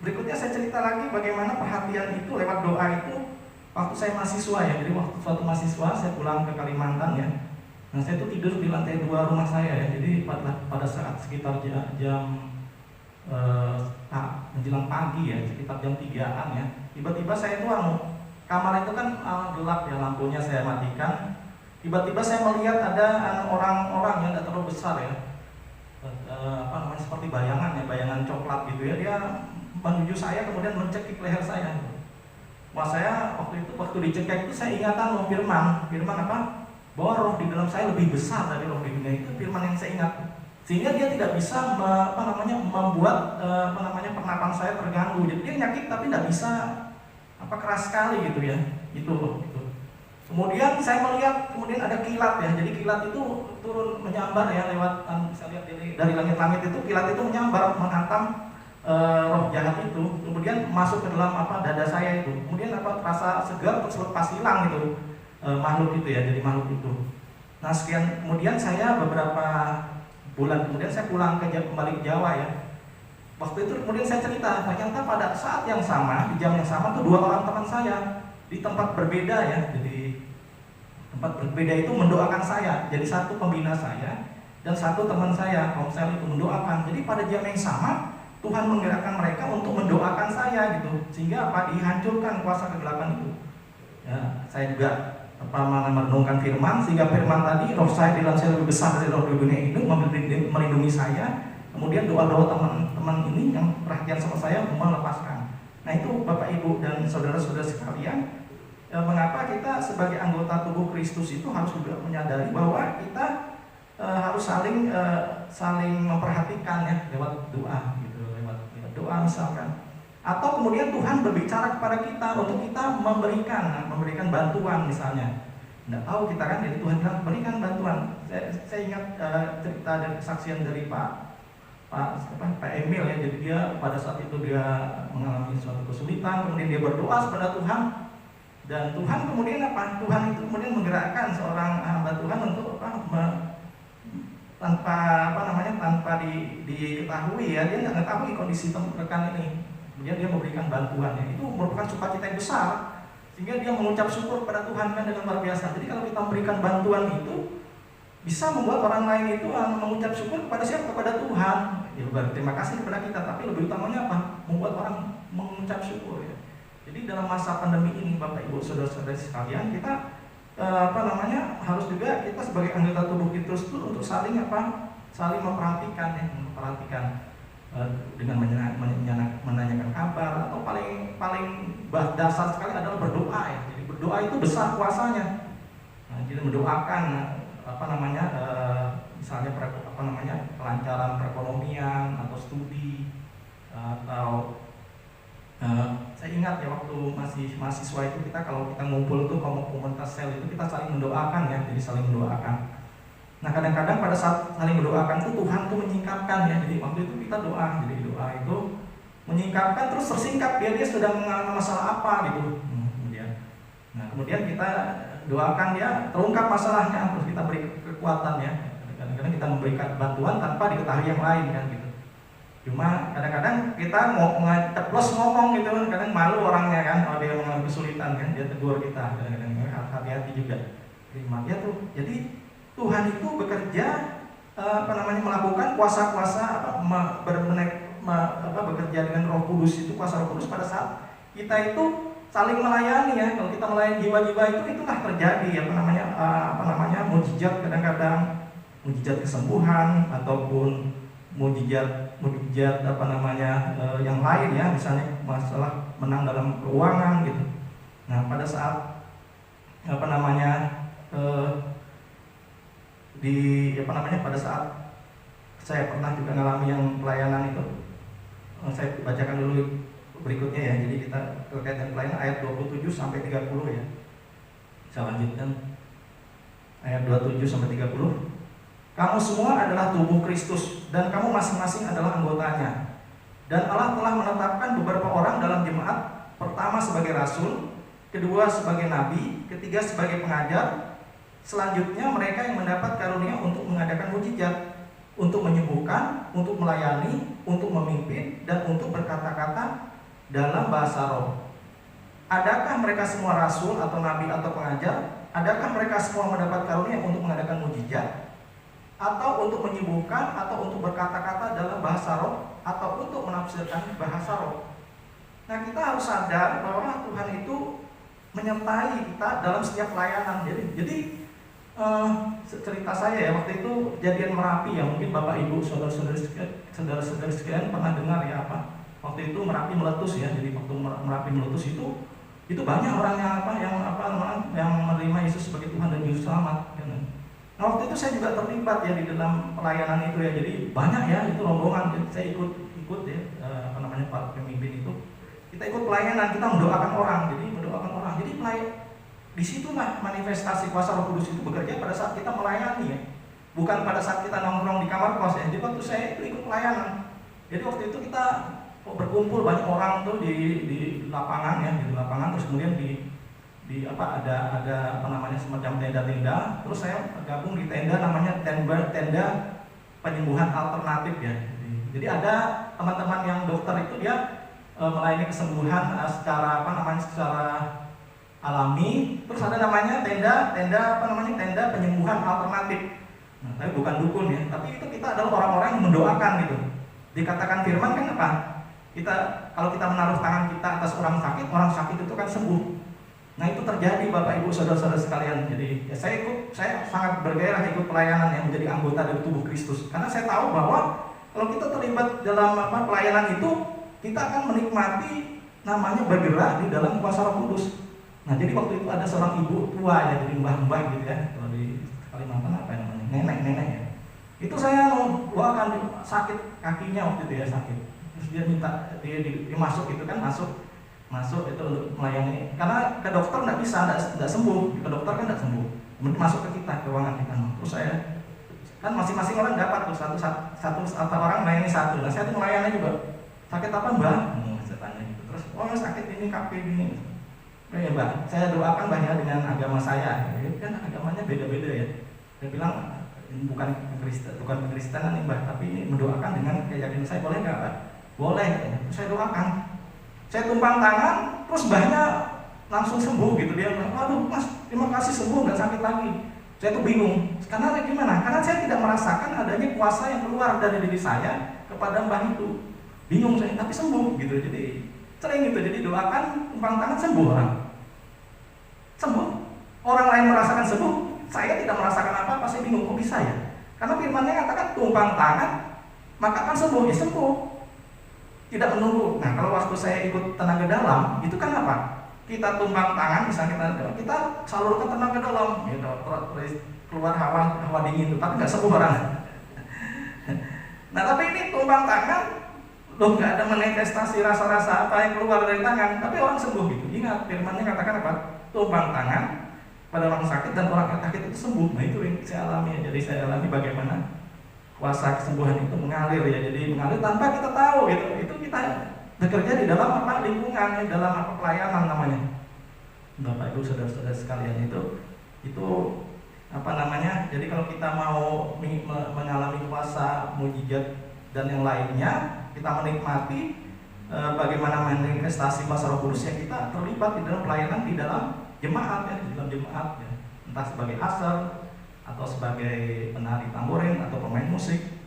Berikutnya saya cerita lagi bagaimana perhatian itu lewat doa itu waktu saya mahasiswa ya. Jadi waktu suatu mahasiswa saya pulang ke Kalimantan ya. Nah saya itu tidur di lantai 2 rumah saya ya. Jadi pada saat sekitar jam menjelang pagi ya, sekitar jam 3-an ya, tiba-tiba saya itu kamar itu kan gelap ya, lampunya saya matikan. Tiba-tiba saya melihat ada orang-orang yang tidak terlalu besar ya, seperti bayangan ya, bayangan coklat gitu ya. Dia menuju saya kemudian mencekik leher saya. Wah, saya waktu dicekik itu saya ingatan firman bahwa roh di dalam saya lebih besar dari roh di dunia. Itu firman yang saya ingat. Sehingga dia tidak bisa membuat pernapasan saya terganggu. Jadi dia nyakit tapi tidak bisa keras sekali gitu ya. Itu. Kemudian saya melihat ada kilat ya. Jadi kilat itu turun menyambar ya, lewat bisa lihat dari langit-langit itu, kilat itu menyambar menghantam roh jahat itu. Kemudian masuk ke dalam dada saya itu. Kemudian rasa segar terus lepas hilang gitu, makhluk itu ya, jadi makhluk itu. Nah kemudian saya beberapa bulan kemudian saya pulang kembali ke Jawa ya. Waktu itu kemudian saya cerita, ternyata pada saat yang sama, di jam yang sama tuh 2 orang teman saya di tempat berbeda ya. Jadi tempat berbeda itu mendoakan saya. Jadi satu pembina saya dan satu teman saya, komsel itu mendoakan. Jadi pada jam yang sama Tuhan menggerakkan mereka untuk mendoakan saya gitu. Sehingga dihancurkan kuasa kegelapan itu. Ya, saya juga merenungkan firman, sehingga firman tadi, roh saya di dalam saya lebih besar dari roh di dunia ini, melindungi saya. Kemudian doa-doa teman-teman ini yang perhatian sama saya melepaskan. Nah itu Bapak Ibu dan saudara-saudara sekalian, mengapa kita sebagai anggota tubuh Kristus itu harus juga menyadari bahwa kita harus saling memperhatikan ya, lewat doa gitu, lewat doa misalkan. Atau kemudian Tuhan berbicara kepada kita untuk kita memberikan bantuan misalnya. Tidak tahu kita kan, jadi Tuhan bilang berikan bantuan. Saya ingat cerita dan kesaksian dari Pak Emil ya. Jadi dia pada saat itu dia mengalami suatu kesulitan, kemudian dia berdoa kepada Tuhan. Dan Tuhan kemudian apa? Tuhan itu kemudian menggerakkan seorang hamba Tuhan untuk tanpa diketahui ya, dia nggak mengetahui kondisi rekan ini, kemudian dia memberikan bantuan ya. Itu merupakan sukacita yang besar, sehingga dia mengucap syukur kepada Tuhan kan dengan luar biasa. Jadi kalau kita memberikan bantuan itu bisa membuat orang lain itu mengucap syukur kepada siapa? Kepada Tuhan. Ya berterima kasih kepada kita, tapi lebih utamanya apa? Membuat orang mengucap syukur ya. Jadi dalam masa pandemi ini Bapak Ibu Saudara-saudari sekalian, kita harus juga kita sebagai anggota tubuh Kristus itu untuk saling memperhatikan ya, dengan menanyakan kabar, atau paling dasar sekali adalah berdoa ya. Jadi berdoa itu besar kuasanya. Nah, jadi mendoakan misalnya kelancaran perekonomian atau studi, atau saya ingat ya waktu masih mahasiswa itu kita kalau kita ngumpul tuh komunitas sel itu kita saling mendoakan ya, jadi saling mendoakan. Nah kadang-kadang pada saat saling mendoakan tuh Tuhan tuh menyingkapkan ya, jadi waktu itu kita doa, jadi doa itu menyingkapkan terus tersingkap dia sedang mengalami masalah apa gitu. Kemudian kita doakan dia terungkap masalahnya, terus kita beri kekuatan ya. Kadang-kadang kita memberikan bantuan tanpa diketahui yang lain kan gitu. Cuma kadang-kadang kita mau ceplos ngomong gitu kan, kadang malu orangnya kan kalau dia mengalami kesulitan kan, dia tegur kita, kadang-kadang hati-hati juga terima dia tuh. Jadi Tuhan itu bekerja melakukan kuasa-kuasa bekerja dengan Roh Kudus itu, kuasa Roh Kudus pada saat kita itu saling melayani ya. Kalau kita melayani jiwa-jiwa itulah terjadi mujizat, kadang-kadang mujizat kesembuhan ataupun mujizat yang lain ya, misalnya masalah menang dalam keuangan gitu. Nah pada saat pada saat saya pernah juga mengalami yang pelayanan itu, saya bacakan dulu berikutnya ya. Jadi kita terkait dengan pelayanan ayat 27 sampai 30 ya. Saya lanjutkan ayat 27 sampai 30. Kamu semua adalah tubuh Kristus dan kamu masing-masing adalah anggotanya. Dan Allah telah menetapkan beberapa orang dalam jemaat, pertama sebagai rasul, kedua sebagai nabi, ketiga sebagai pengajar. Selanjutnya mereka yang mendapat karunia untuk mengadakan mujizat, untuk menyembuhkan, untuk melayani, untuk memimpin, dan untuk berkata-kata dalam bahasa roh. Adakah mereka semua rasul atau nabi atau pengajar? Adakah mereka semua mendapat karunia untuk mengadakan mujizat, atau untuk menyembuhkan, atau untuk berkata-kata dalam bahasa roh, atau untuk menafsirkan bahasa roh? Nah kita harus sadar bahwa Tuhan itu menyertai kita dalam setiap pelayanan. Jadi cerita saya ya, waktu itu kejadian Merapi ya, mungkin Bapak Ibu saudara-saudari sekalian pernah dengar ya waktu itu Merapi meletus ya. Jadi waktu Merapi meletus itu banyak orang yang menerima Yesus sebagai Tuhan dan Juru Selamat ya. Nah waktu itu saya juga terlibat ya di dalam pelayanan itu ya. Jadi banyak ya itu rombongan, jadi saya ikut ya para pemimpin itu. Kita ikut pelayanan, kita mendoakan orang. Jadi disitulah manifestasi kuasa Roh Kudus itu bekerja pada saat kita melayani ya. Bukan pada saat kita nongkrong di kamar kos ya. Jadi waktu saya itu ikut pelayanan. Jadi waktu itu kita berkumpul banyak orang tuh di lapangan ya, di lapangan, terus kemudian ada semacam tenda-tenda. Terus saya gabung di tenda namanya tenda penyembuhan alternatif ya. Jadi ada teman-teman yang dokter itu dia melayani kesembuhan secara alami. Terus ada namanya tenda penyembuhan alternatif. Nah, tapi bukan dukun ya, tapi itu kita adalah orang-orang yang mendoakan gitu. Dikatakan firman kan apa? Kalau kita menaruh tangan kita atas orang sakit itu kan sembuh. Nah itu terjadi Bapak Ibu saudara-saudara sekalian. Jadi ya saya sangat bergairah ikut pelayanan yang menjadi anggota dari tubuh Kristus. Karena saya tahu bahwa kalau kita terlibat dalam pelayanan itu, kita akan menikmati namanya bergerak di dalam kuasa Roh Kudus. Nah jadi waktu itu ada seorang ibu tua ya, jadi mbah-mbah gitu ya, kalau di Kalimantan apa namanya, nenek ya. Itu saya doakan, sakit kakinya waktu itu ya, sakit. Terus dia minta dia masuk itu kan, masuk itu untuk melayani. Karena ke dokter nggak bisa, nggak sembuh. Ke dokter kan nggak sembuh. Kemudian masuk ke kita, ke ruangan kita. Terus saya kan masing-masing orang dapat tuh satu orang melayani satu. Nah saya tuh melayani juga. Sakit apa mbak? Saya tanya gitu. Terus sakit ini kaki ini. Ya nih Mbak, saya doakan Mbak ya dengan agama saya, kan agamanya beda-beda ya. Saya bilang bukan Kekristenan nih Mbak, tapi ini mendoakan dengan keyakinan saya, boleh nggak Mbak? Boleh, saya doakan. Saya tumpang tangan, terus Mbahnya langsung sembuh gitu. Dia bilang, aduh Mas, terima kasih sembuh, nggak sakit lagi. Saya tuh bingung, karena gimana? Karena saya tidak merasakan adanya kuasa yang keluar dari diri saya kepada Mbah itu. Bingung saya, tapi sembuh gitu. Jadi sering gitu, jadi doakan tumpang tangan sembuh orang. Sembuh. Orang lain merasakan sembuh, saya tidak merasakan apa-apa, saya bingung kok bisa ya? Karena firman-Nya katakan tumpang tangan maka akan sembuh, ya sembuh. Tidak menunggu. Nah, kalau waktu saya ikut tenaga dalam, itu kan apa? Kita tumpang tangan, misalnya kita salurkan tenaga dalam, gitu, keluar hawa dingin itu, tapi nggak sembuh orang. Nah, tapi ini tumpang tangan, loh nggak ada manifestasi rasa-rasa apa yang keluar dari tangan, tapi orang sembuh gitu. Ingat, firman-Nya katakan apa? Tumpang tangan pada orang sakit dan orang sakit itu sembuh. Nah, itu yang saya alami. Jadi saya alami bagaimana kuasa kesembuhan itu mengalir ya. Jadi mengalir tanpa kita tahu gitu. Itu kita bekerja di dalam apa lingkungan, di dalam apa pelayanan namanya. Bapak Ibu saudara-saudara sekalian, itu apa namanya? Jadi kalau kita mau mengalami kuasa mujizat dan yang lainnya, kita menikmati bagaimana manifestasi kuasa Roh Kudus yang kita terlibat di dalam pelayanan di dalam jemaat ya, di dalam jemaat ya. Entah sebagai asar atau sebagai penari tamborin atau pemain musik.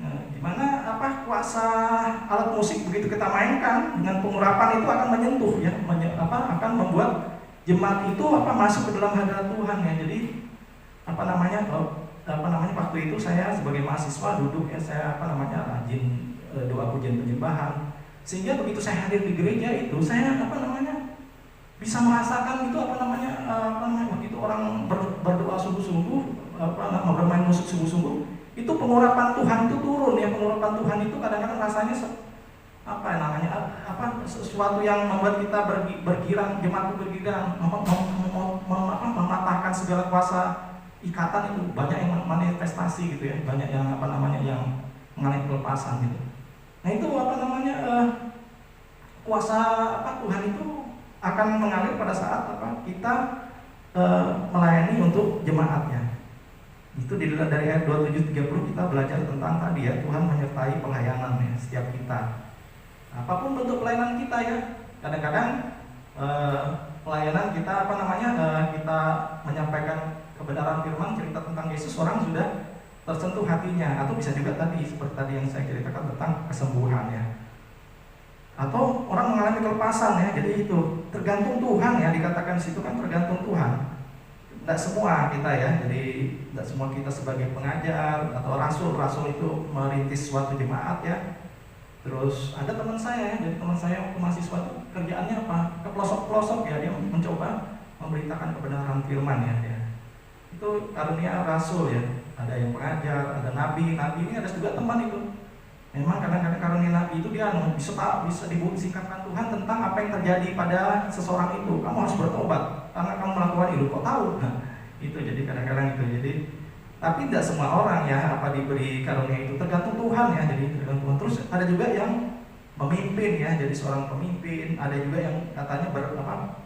Nah, dimana apa kuasa alat musik begitu kita mainkan dengan pengurapan itu akan menyentuh ya, akan membuat jemaat itu masuk ke dalam hadirat Tuhan ya. Jadi waktu itu saya sebagai mahasiswa duduk ya, saya rajin doa pujian penyembahan, sehingga begitu saya hadir di gereja itu saya bisa merasakan itu begitu orang berdoa sungguh-sungguh, bermain musik sungguh-sungguh, itu pengurapan Tuhan itu turun ya. Pengurapan Tuhan itu kadang-kadang rasanya sesuatu yang membuat kita bergirang, jemaat itu bergirang, mematahkan segala kuasa ikatan itu. Banyak yang manifestasi gitu ya, banyak yang yang mengalami pelepasan gitu. Nah, itu kuasa Tuhan itu akan mengalir pada saat kita melayani untuk jemaatnya. Itu dari ayat 27-30 kita belajar tentang tadi ya, Tuhan menyertai pelayanan ya setiap kita. Apapun bentuk pelayanan kita ya. Kadang-kadang pelayanan kita kita menyampaikan kebenaran firman, cerita tentang Yesus, orang sudah tersentuh hatinya, atau bisa juga tadi seperti tadi yang saya ceritakan tentang kesembuhan ya. Atau orang mengalami kelepasan ya. Jadi itu tergantung Tuhan ya, dikatakan di situ kan tergantung Tuhan. Tidak semua kita ya, jadi tidak semua kita sebagai pengajar atau rasul itu merintis suatu jemaat ya. Terus ada teman saya, jadi teman saya waktu mahasiswa itu kerjaannya ke pelosok-pelosok ya, dia mencoba memberitakan kebenaran firman ya. Itu karunia rasul ya, ada yang pengajar, ada nabi ini ada juga teman itu. Memang kadang-kadang karunia nabi itu dia bisa disingkapkan Tuhan tentang apa yang terjadi pada seseorang itu. Kamu harus bertobat karena kamu melakukan itu. Kok tahu? Nah, itu jadi kadang-kadang itu. Jadi tapi tidak semua orang ya diberi karunia itu, tergantung Tuhan ya. Jadi tergantung Tuhan. Terus ada juga yang memimpin ya, jadi seorang pemimpin. Ada juga yang katanya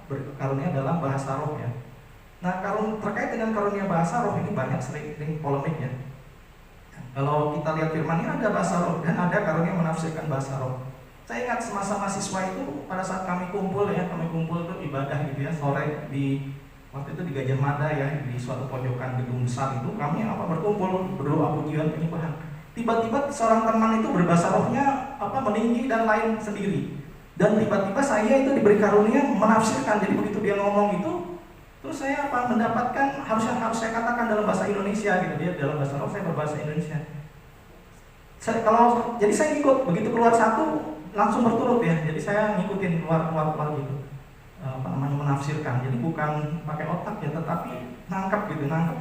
berkarunia dalam bahasa roh ya. Nah, terkait dengan karunia bahasa roh ini banyak sering polemik ya. Kalau kita lihat firman ini ada bahasa roh dan ada karunia menafsirkan bahasa roh. Saya ingat semasa mahasiswa itu pada saat kami kumpul itu ibadah gitu ya, sore waktu itu di Gajah Mada ya, di suatu pojokan gedung besar itu kami berkumpul berdoa pujian penyembahan. Tiba-tiba seorang teman itu berbahasa rohnya meninggi dan lain sendiri. Dan tiba-tiba saya itu diberi karunia menafsirkan. Jadi begitu dia ngomong itu, terus saya mendapatkan harus saya katakan dalam bahasa Indonesia gitu. Dia dalam bahasa roh, saya berbahasa Indonesia. Jadi saya ikut, begitu keluar satu langsung berturut ya. Jadi saya ngikutin keluar gitu. Menafsirkan. Jadi bukan pakai otak ya, tetapi nangkap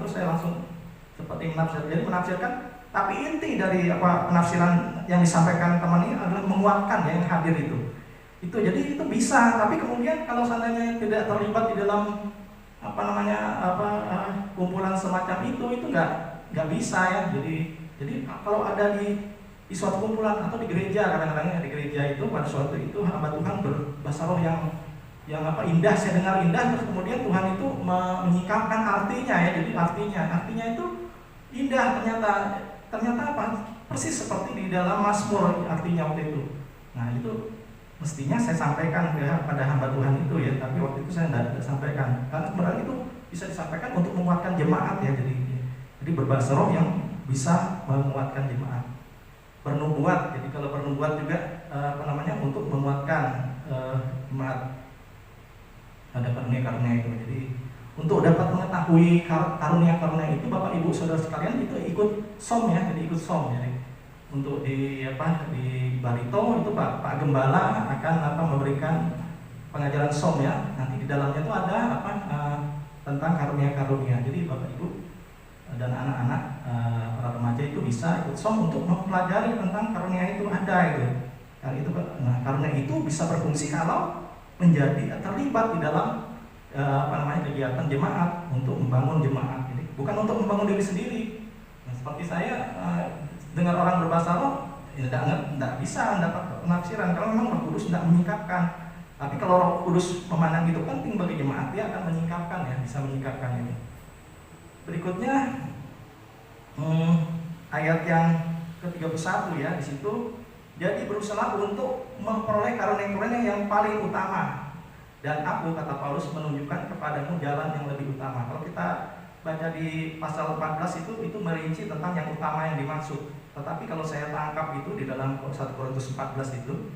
terus saya langsung seperti menafsirkan. Jadi menafsirkan, tapi inti dari penafsiran yang disampaikan teman ini adalah menguatkan ya yang hadir itu. Jadi itu bisa, tapi kemudian kalau seandainya tidak terlibat di dalam kumpulan semacam itu nggak bisa ya. Jadi kalau ada di suatu kumpulan atau di gereja, kadang-kadang di gereja itu pada suatu itu hamba Tuhan berbahasa roh yang indah, saya dengar indah, terus kemudian Tuhan itu menyikapkan artinya ya. Jadi artinya itu indah, ternyata apa? Persis seperti di dalam Mazmur artinya waktu itu. Nah, itu mestinya saya sampaikan pada hamba Tuhan itu ya, tapi waktu itu saya tidak sampaikan. Karena sebenarnya itu bisa disampaikan untuk menguatkan jemaat ya. Jadi berbahasa roh yang bisa menguatkan jemaat. Bernubuat, jadi kalau bernubuat juga untuk menguatkan jemaat. Ada karunia-karunia itu. Jadi untuk dapat mengetahui karunia-karunia itu, Bapak Ibu Saudara sekalian, itu ikut SOM ya, jadi ikut SOM. Jadi untuk di Barito itu Pak Gembala akan memberikan pengajaran SOM ya. Nanti di dalamnya itu ada tentang karunia-karunia. Jadi Bapak Ibu dan anak-anak para remaja itu bisa ikut SOM untuk mempelajari tentang karunia itu ada itu. Karunia itu bisa berfungsi kalau menjadi terlibat di dalam kegiatan jemaat untuk membangun jemaat. Jadi bukan untuk membangun diri sendiri. Nah, seperti saya dengar orang berbahasa roh, tidak bisa mendapat penafsiran kalau memang Roh Kudus tidak menyingkapkan. Tapi kalau Roh Kudus memandang itu penting bagi jemaat, dia akan menyingkapkan ya, bisa menyingkapkan ini. Berikutnya ayat yang ke-31 ya, di situ. Jadi berusaha untuk memperoleh karunia-karunia yang paling utama. Dan aku, kata Paulus, menunjukkan kepadamu jalan yang lebih utama. Kalau kita baca di pasal 14 itu merinci tentang yang utama yang dimaksud. Tetapi kalau saya tangkap itu di dalam 1 Korintus 14 itu,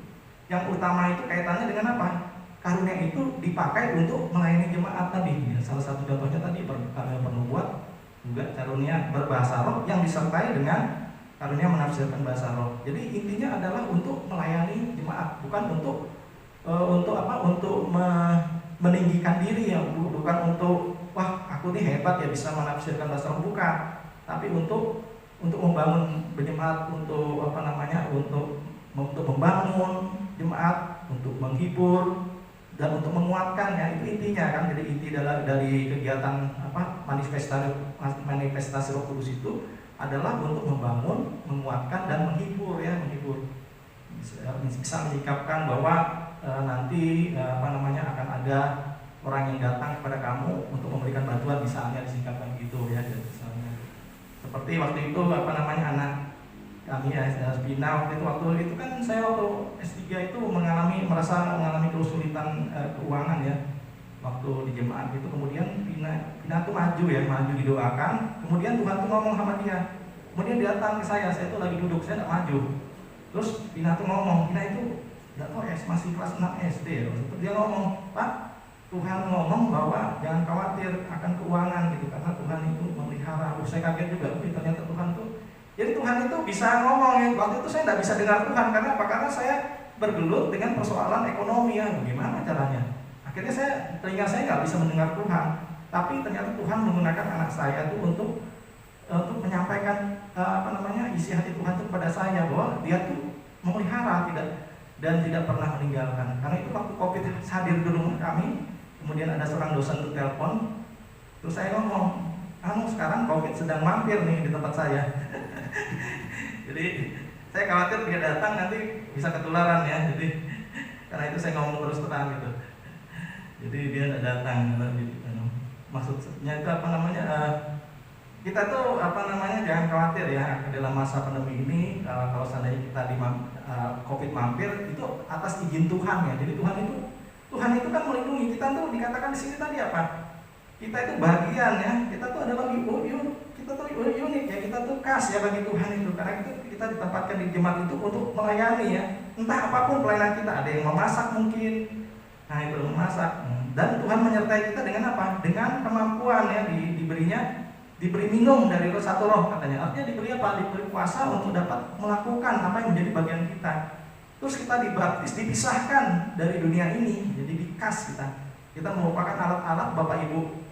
yang utama itu kaitannya dengan apa? Karunia itu dipakai untuk melayani jemaat tadi. Salah satu contohnya tadi karunia bernubuat, juga karunia berbahasa roh yang disertai dengan karunia menafsirkan bahasa roh. Jadi intinya adalah untuk melayani jemaat, bukan untuk meninggikan diri ya, bukan untuk wah aku nih hebat ya bisa menafsirkan bahasa roh, bukan. Tapi untuk membangun jemaat, untuk untuk membangun jemaat, untuk menghibur dan untuk menguatkan ya, itu intinya kan. Jadi inti dari kegiatan manifestasi Roh Kudus itu adalah untuk membangun, menguatkan dan menghibur ya, bisa menyikapkan bahwa nanti akan ada orang yang datang kepada kamu untuk memberikan bantuan, misalnya disingkapkan gitu ya, misalnya. Seperti waktu itu anak kami ya, Spina waktu itu kan saya waktu S3 itu merasa mengalami kesulitan keuangan ya. Waktu di jemaat itu kemudian Pina tuh maju didoakan, kemudian Tuhan tuh ngomong sama dia, kemudian dia datang ke saya tuh lagi duduk, saya tidak maju, terus Pina tuh ngomong, Pina itu tidak tahu masih kelas 6 SD ya, dia ngomong, Pak, Tuhan ngomong bahwa jangan khawatir akan keuangan gitu, karena Tuhan itu memelihara. Saya kaget juga, ternyata Tuhan tuh, jadi Tuhan itu bisa ngomong ya. Waktu itu saya tidak bisa dengar Tuhan, karena apa? Karena saya bergelut dengan persoalan ekonomi ya, bagaimana caranya. Akhirnya telinga saya nggak bisa mendengar Tuhan, tapi ternyata Tuhan menggunakan anak saya itu untuk menyampaikan isi hati Tuhan itu kepada saya, bahwa dia tuh memelihara tidak pernah meninggalkan. Karena itu waktu COVID hadir di rumah kami, kemudian ada seorang dosen tuh telepon, terus saya ngomong, sekarang COVID sedang mampir nih di tempat saya. Jadi saya khawatir dia datang nanti bisa ketularan ya. Jadi karena itu saya ngomong terus terang gitu. Jadi dia tidak datang, maksudnya itu kita tuh jangan khawatir ya dalam masa pandemi ini. Kalau seandainya kita di COVID mampir, itu atas izin Tuhan ya. Jadi Tuhan itu kan melindungi kita tuh. Dikatakan di sini tadi apa? Kita itu bagian ya. Kita tuh adalah kita tuh unik ya. Kita tuh khas ya bagi Tuhan itu. Karena itu kita ditempatkan di jemaat itu untuk melayani ya. Entah apapun pelayanan kita. Ada yang memasak mungkin. Nah itu memasak. Dan Tuhan menyertai kita dengan apa? Dengan kemampuan ya, diberi minum dari satu roh katanya. Artinya diberi apa? Diberi kuasa untuk dapat melakukan apa yang menjadi bagian kita. Terus kita dibaptis, dipisahkan dari dunia ini, jadi dikas kita. Kita merupakan alat-alat Bapak Ibu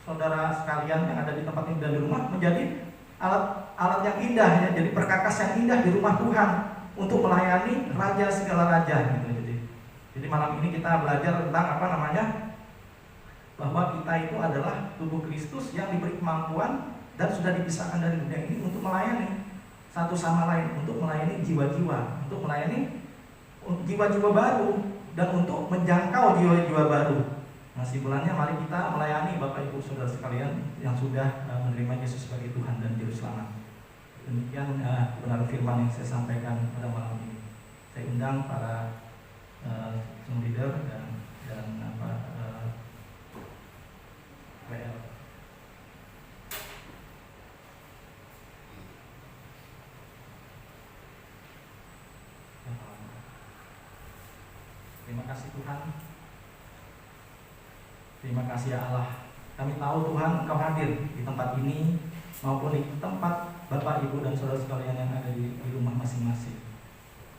Saudara sekalian yang ada di tempat ini dan di rumah, menjadi alat yang indah ya, jadi perkakas yang indah di rumah Tuhan untuk melayani Raja segala raja gitu. Jadi malam ini kita belajar tentang bahwa kita itu adalah tubuh Kristus yang diberi kemampuan dan sudah dipisahkan dari dunia ini untuk melayani satu sama lain, untuk melayani jiwa-jiwa, untuk melayani jiwa-jiwa baru dan untuk menjangkau jiwa-jiwa baru. Nah, simpulannya mari kita melayani Bapak Ibu Saudara sekalian yang sudah menerima Yesus sebagai Tuhan dan Juru Selamat. Demikian benar firman yang saya sampaikan pada malam ini. Saya undang para team leader dan WL. Terima kasih Tuhan. Terima kasih ya Allah. Kami tahu Tuhan Engkau hadir di tempat ini maupun di tempat Bapak, Ibu, dan saudara sekalian yang ada di rumah masing-masing.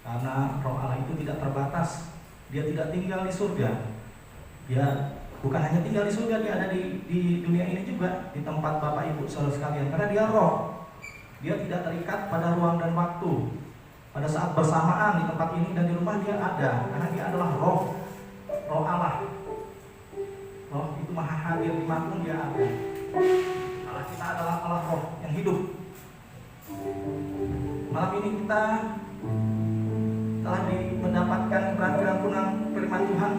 Karena Roh Allah itu tidak terbatas. Dia tidak tinggal di surga. Dia bukan hanya tinggal di surga, dia ada di dunia ini juga, di tempat Bapak, Ibu, saudara sekalian. Karena dia Roh. Dia tidak terikat pada ruang dan waktu. Pada saat bersamaan di tempat ini dan di rumah dia ada, karena dia adalah Roh Allah. Roh itu maha hadir dimanapun dia ada. Allah kita adalah Allah Roh yang hidup. Malam ini kita telah mendapatkan kebenaran firman Tuhan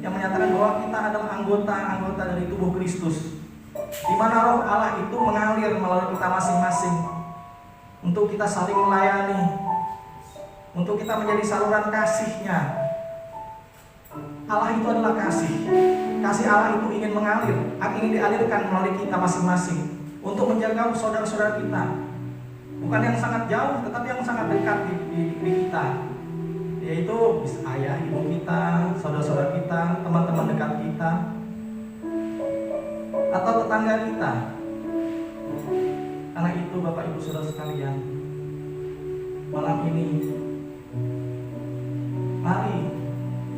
yang menyatakan bahwa kita adalah anggota dari tubuh Kristus, di mana Roh Allah itu mengalir melalui kita masing-masing untuk kita saling melayani, untuk kita menjadi saluran kasih-Nya. Allah itu adalah kasih. Kasih Allah itu ingin mengalir, ingin dialirkan melalui kita masing-masing untuk menjaga saudara-saudara kita. Bukan yang sangat jauh, tetapi yang sangat dekat di kita, yaitu ayah, ibu kita, saudara-saudara kita, teman-teman dekat kita, atau tetangga kita. Karena itu Bapak Ibu Saudara sekalian, malam ini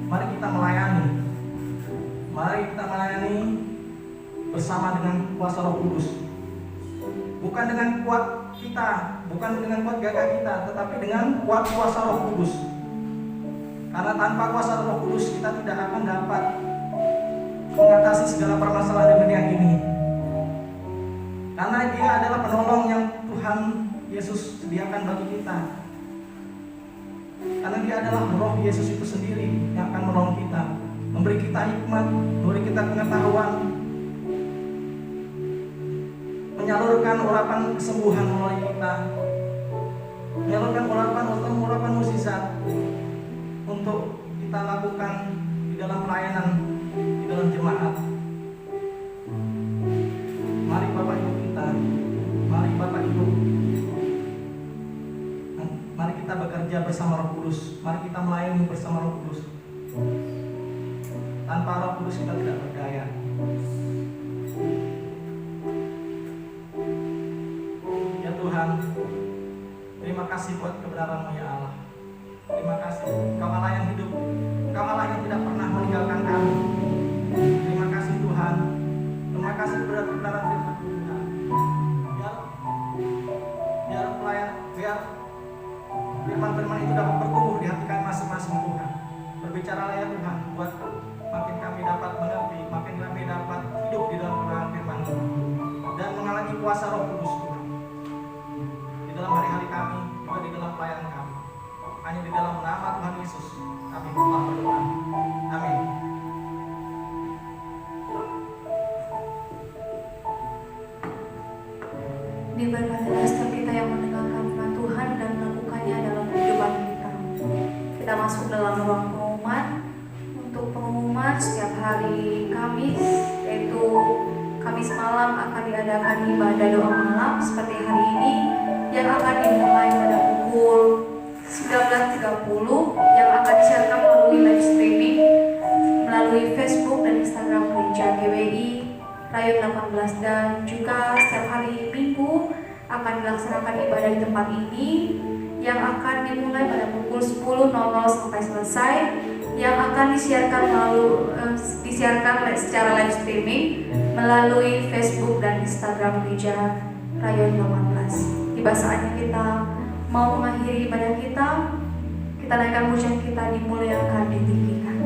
mari kita melayani. Mari kita melayani bersama dengan kuasa Roh Kudus. Bukan dengan kuat kita, bukan dengan kuat gagah kita, tetapi dengan kuat kuasa Roh Kudus. Karena tanpa kuasa Roh Kudus kita tidak akan dapat mengatasi segala permasalahan di dunia ini. Karena Dia adalah penolong yang Tuhan Yesus sediakan bagi kita. Karena Dia adalah Roh Yesus itu sendiri yang akan menolong kita, memberi kita hikmat, memberi kita pengetahuan, menyalurkan urapan kesembuhan melalui kita, menyalurkan urapan mukjizat untuk kita lakukan di dalam pelayanan, di dalam jemaat. Mari Bapak Ibu kita, mari Bapak Ibu, mari kita bekerja bersama Roh Kudus, mari kita melayani bersama Roh Kudus. Tanpa Roh Kudus kita tidak berdaya. Ya Tuhan, terima kasih buat kebenaran-Mu ya Allah. Terima kasih, Engkau Allah yang hidup, Engkau Allah yang tidak pernah meninggalkan kami. Terima kasih Tuhan. Terima kasih buat kebenaran firman Tuhan. Biar firman-firman itu dapat bertumbuh di hati kami masing-masing Tuhan. Berbicaralah ya Tuhan, buat makin kami dapat mengerti, makin kami dapat hidup di dalam kebenaran firman dan mengalami kuasa Roh Kudus Tuhan di dalam hari-hari kami, juga di dalam pelayanan kami. Hanya di dalam nama Tuhan Yesus kami berdoa. Amin. Diberkatilah setiap kita yang mendengarkan firman Tuhan dan melakukannya dalam kehidupan kita. Kita masuk dalam ruang pengumuman. Untuk pengumuman setiap hari Kamis, yaitu Kamis malam akan diadakan ibadah doa malam seperti hari ini, yang akan dimulai pada pukul 19.30, yang akan disiarkan melalui live streaming melalui Facebook dan Instagram Gereja GWI Rayon 18, dan juga setiap hari Minggu akan dilaksanakan ibadah di tempat ini yang akan dimulai pada pukul 10.00 sampai selesai, yang akan disiarkan secara live streaming melalui Facebook dan Instagram Gereja Rayon 18. Tiba saatnya kita mau mengakhiri ibadah kita naikkan pujian kita, dimuliakan, ditinggikan.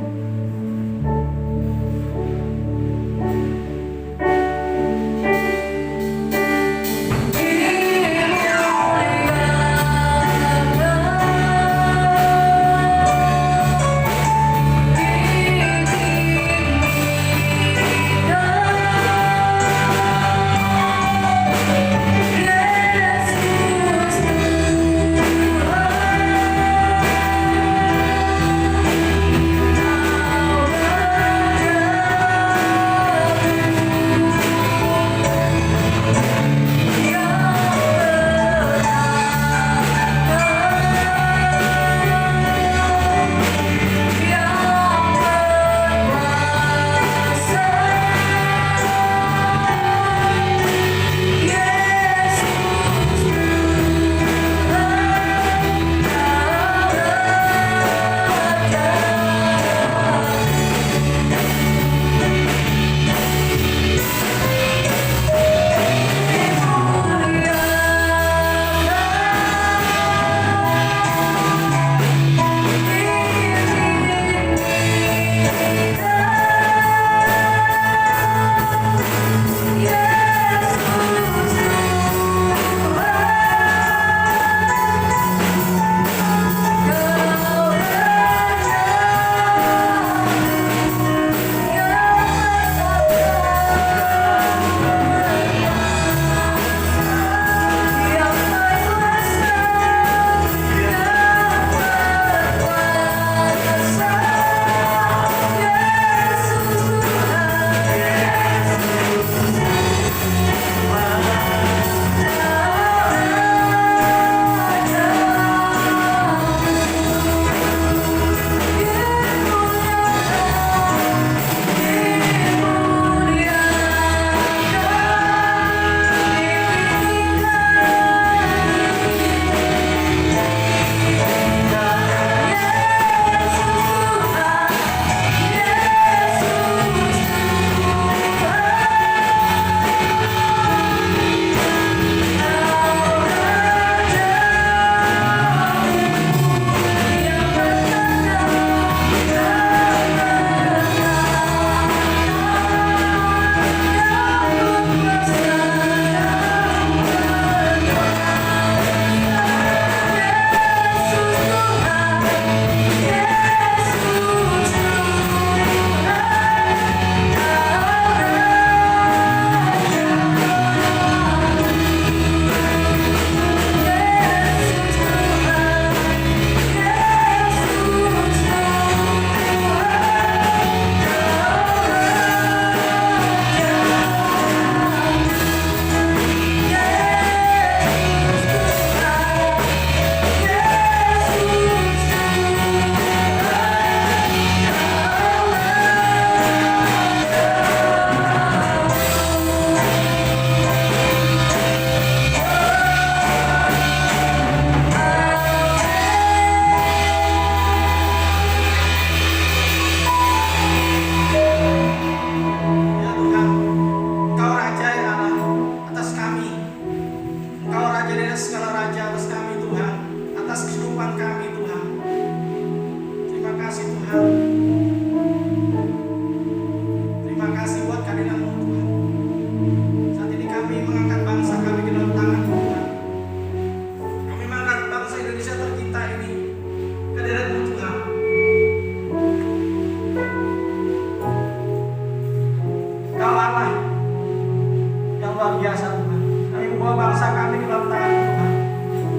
luar biasa Tuhan. Kami membawa bangsa kami ke dalam tangan Tuhan.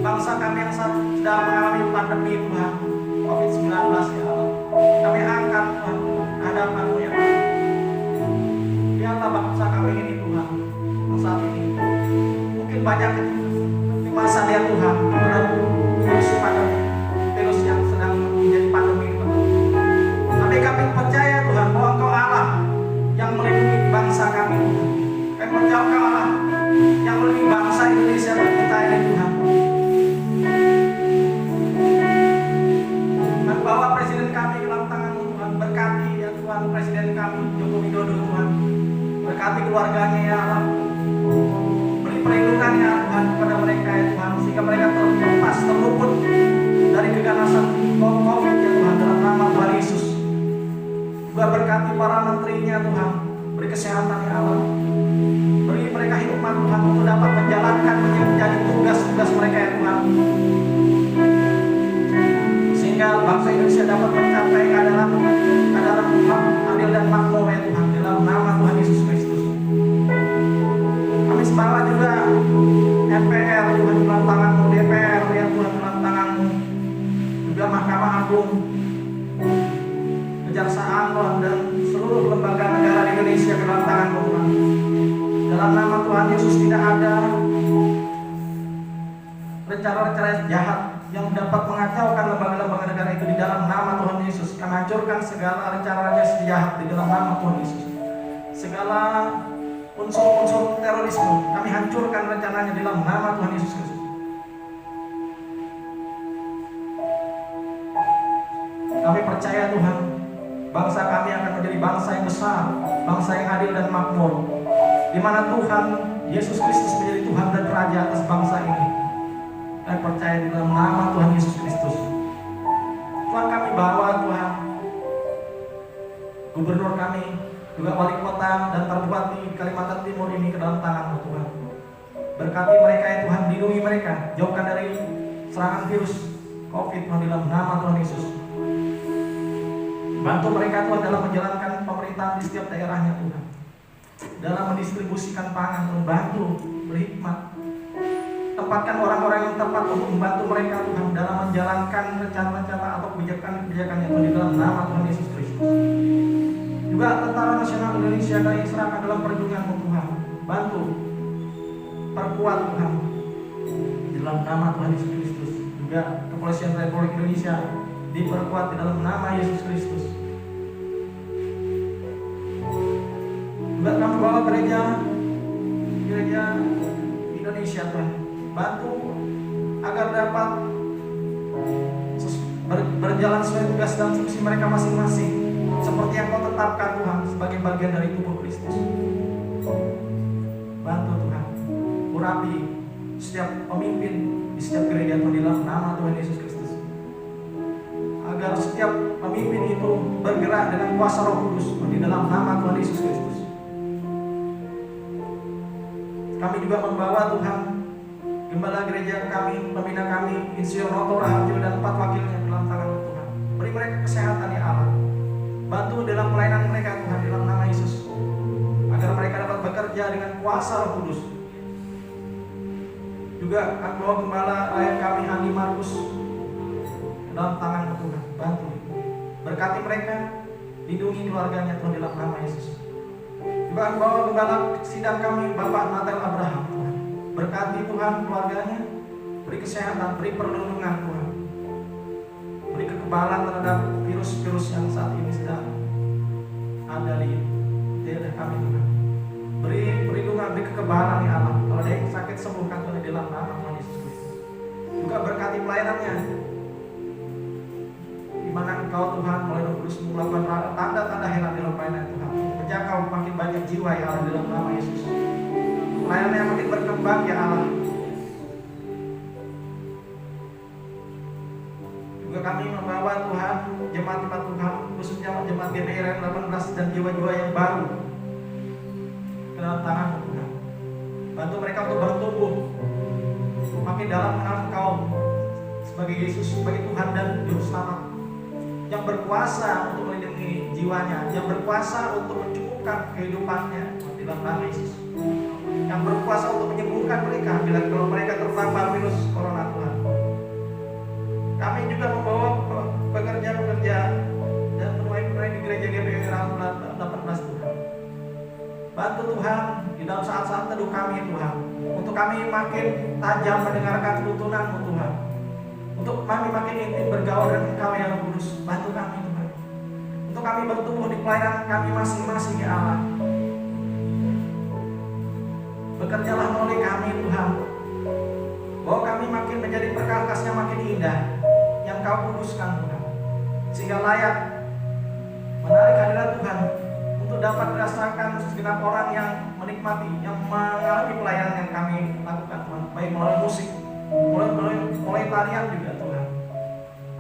Bangsa kami yang sedang mengalami pandemi Tuhan, COVID-19 ya Allah. Kami angkat Tuhan hadapan-Mu ya Allah. Biarlah bangsa kami ini Tuhan, saat ini mungkin banyak di masa dia Tuhan virus pandemi, virus yang sedang menjadi pandemi Tuhan. Tapi kami percaya Tuhan bahwa Engkau Allah yang melindungi bangsa kami. Kami percaya Engkau Allah yang melindungi bangsa Indonesia dan kita ini Tuhan. Dan bawa presiden kami ke dalam tangan-Mu Tuhan. Berkati ya Tuhan presiden kami Joko Widodo Tuhan. Berkati keluarganya ya Allah. Beri perlindungan ya Tuhan kepada mereka ya Tuhan, sehingga mereka terlepas, terluput dari keganasan COVID ya Tuhan, dalam nama Tuhan Yesus. Juga berkati para menterinya Tuhan, beri kesehatan ya Allah. Beri mereka hikmat Tuhan untuk dapat menjalankan menjadi tugas-tugas mereka ya Tuhan, sehingga bangsa Indonesia dapat mencapai keadalan adil dan makmur ya Tuhan, dalam nama Tuhan Yesus Kristus. Kami sebawa juga MPR Tuhan dalam tangan-Mu, DPR ya Tuhan dalam tangan-Mu, juga Mahkamah Agung, Kejaksaan Tuhan, dan seluruh lembaga negara di Indonesia ke dalam tangan-Mu Tuhan. Dalam nama Tuhan Yesus tidak ada rencana-rencana jahat yang dapat mengacaukan lembaga-lembaga negara itu di dalam nama Tuhan Yesus. Kami hancurkan segala rencana-rencana jahat di dalam nama Tuhan Yesus. Segala unsur-unsur terorisme kami hancurkan rencananya di dalam nama Tuhan Yesus Kristus. Kami percaya Tuhan, bangsa kami akan menjadi bangsa yang besar, bangsa yang adil dan makmur, di mana Tuhan Yesus Kristus menjadi Tuhan dan Raja atas bangsa ini. Kami percaya di dalam nama Tuhan Yesus Kristus. Tuhan, kami bawa Tuhan gubernur kami, juga wali kota dan terbupati Kalimantan Timur ini ke dalam tangan-Mu Tuhan. Berkati mereka ya Tuhan, lindungi mereka, jauhkan dari serangan virus COVID Tuhan, dalam nama Tuhan Yesus. Bantu mereka Tuhan dalam menjalankan pemerintahan di setiap daerahnya Tuhan, dalam mendistribusikan pangan Tuhan. Bantu, berhikmat, tempatkan orang-orang yang tepat untuk membantu mereka Tuhan dalam menjalankan rencana-rencana atau kebijakan-kebijakannya Tuhan, di dalam nama Tuhan Yesus Kristus. Juga Tentara Nasional Indonesia dari serahkan dalam perjuangan-Mu Tuhan. Bantu, perkuat Tuhan, di dalam nama Tuhan Yesus Kristus. Juga Kepolisian Republik Indonesia diperkuat di dalam nama Yesus Kristus. Juga kami bawa gereja Indonesia Tuhan. Bantu agar dapat berjalan sesuai tugas dan fungsi mereka masing-masing, seperti yang Kau tetapkan Tuhan sebagai bagian dari tubuh Kristus. Bantu Tuhan, urapi setiap pemimpin di setiap gereja Tuhan, di dalam nama Tuhan Yesus Kristus, agar setiap pemimpin itu bergerak dengan kuasa Roh Kudus di dalam nama Tuhan Yesus Kristus. Kami juga membawa Tuhan gembala gereja kami, pembina kami, Insinyur Noto Raharjo dan 4 wakilnya dalam tangan Tuhan. Beri mereka kesehatan ya Allah. Bantu dalam pelayanan mereka Tuhan, dalam nama Yesus, agar mereka dapat bekerja dengan kuasa Roh Kudus. Juga kami bawa gembala rakyat kami, Andi Markus, dalam tangan Tuhan. Bantu, berkati mereka, lindungi keluarganya Tuhan, dalam nama Yesus. Juga kami bawa gembala sidang kami, Bapak Natal Abraham Tuhan. Berkati Tuhan keluarganya, beri kesehatan, beri perlindungan Tuhan, beri kekebalan terhadap virus-virus yang saat ini sedang ada di daerah kami Tuhan. Beri perlindungan, beri kekebalan ya Allah. Kalau ada yang sakit, sembuhkan Tuhan, di dalam nama Tuhan Yesus Kristus. Juga berkati pelayanannya, di mana Engkau Tuhan melalui Roh Kudus melakukan tanda-tanda heran dalam pelayanan Tuhan, menjangkau makin banyak jiwa ya Allah, dalam nama Yesus. Pelayanan yang makin berkembang ya Allah. Juga kami membawa Tuhan jemaat-jemaat Tuhan, khususnya jemaat GBRN 18 dan jiwa-jiwa yang baru ke dalam tangan Tuhan. Bantu mereka untuk bertumbuh makin dalam mengenal Engkau sebagai Yesus, sebagai Tuhan dan Juru Selamat, yang berkuasa untuk melindungi jiwanya, yang berkuasa untuk mencukupkan kehidupannya, di dalam nama Yesus. yang berkuasa untuk menyembuhkan mereka bila kalau mereka terpapar virus corona Tuhan. Kami juga membawa pekerja-pekerja dan penuai-penuai di gereja GBI Raul 18 Tuhan. Bantu Tuhan di dalam saat-saat teduh kami Tuhan, untuk kami makin tajam mendengarkan tuntunan-Mu Tuhan, untuk kami makin intim bergaul dengan Engkau yang Kudus. Bantu kami Tuhan, untuk kami bertumbuh di pelayanan kami masing-masing ya Allah. Bekerjalah melalui kami Tuhan, bahwa kami makin menjadi perkakasnya makin indah yang Kau kuduskan Tuhan, sehingga layak menarik hadirat Tuhan untuk dapat dirasakan segenap orang yang menikmati, yang mengalami pelayanan yang kami lakukan Tuhan, baik melalui musik, mulai tarian juga Tuhan,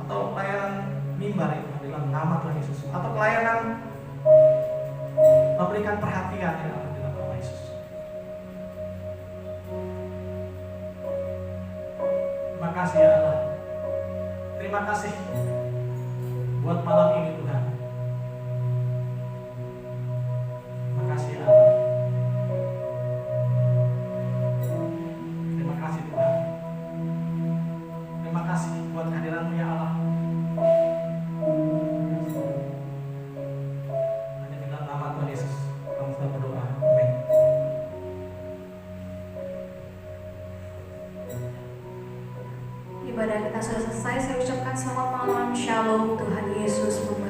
atau pelayanan mimbar itu dalam nama Tuhan Yesus, atau pelayanan memberikan perhatian ya Allah dalam nama Yesus. Terima kasih ya Allah. Terima kasih buat malam ini Tuhan. Terima kasih ya Allah. Terima kasih Tuhan. Terima kasih buat kehadiran-Mu ya Allah. Hanya di dalam nama Tuhan Yesus kami sudah berdoa. Amin. Ibadah kita sudah selesai. Saya ucapkan selamat malam. Shalom. Tuhan Yesus memberkati.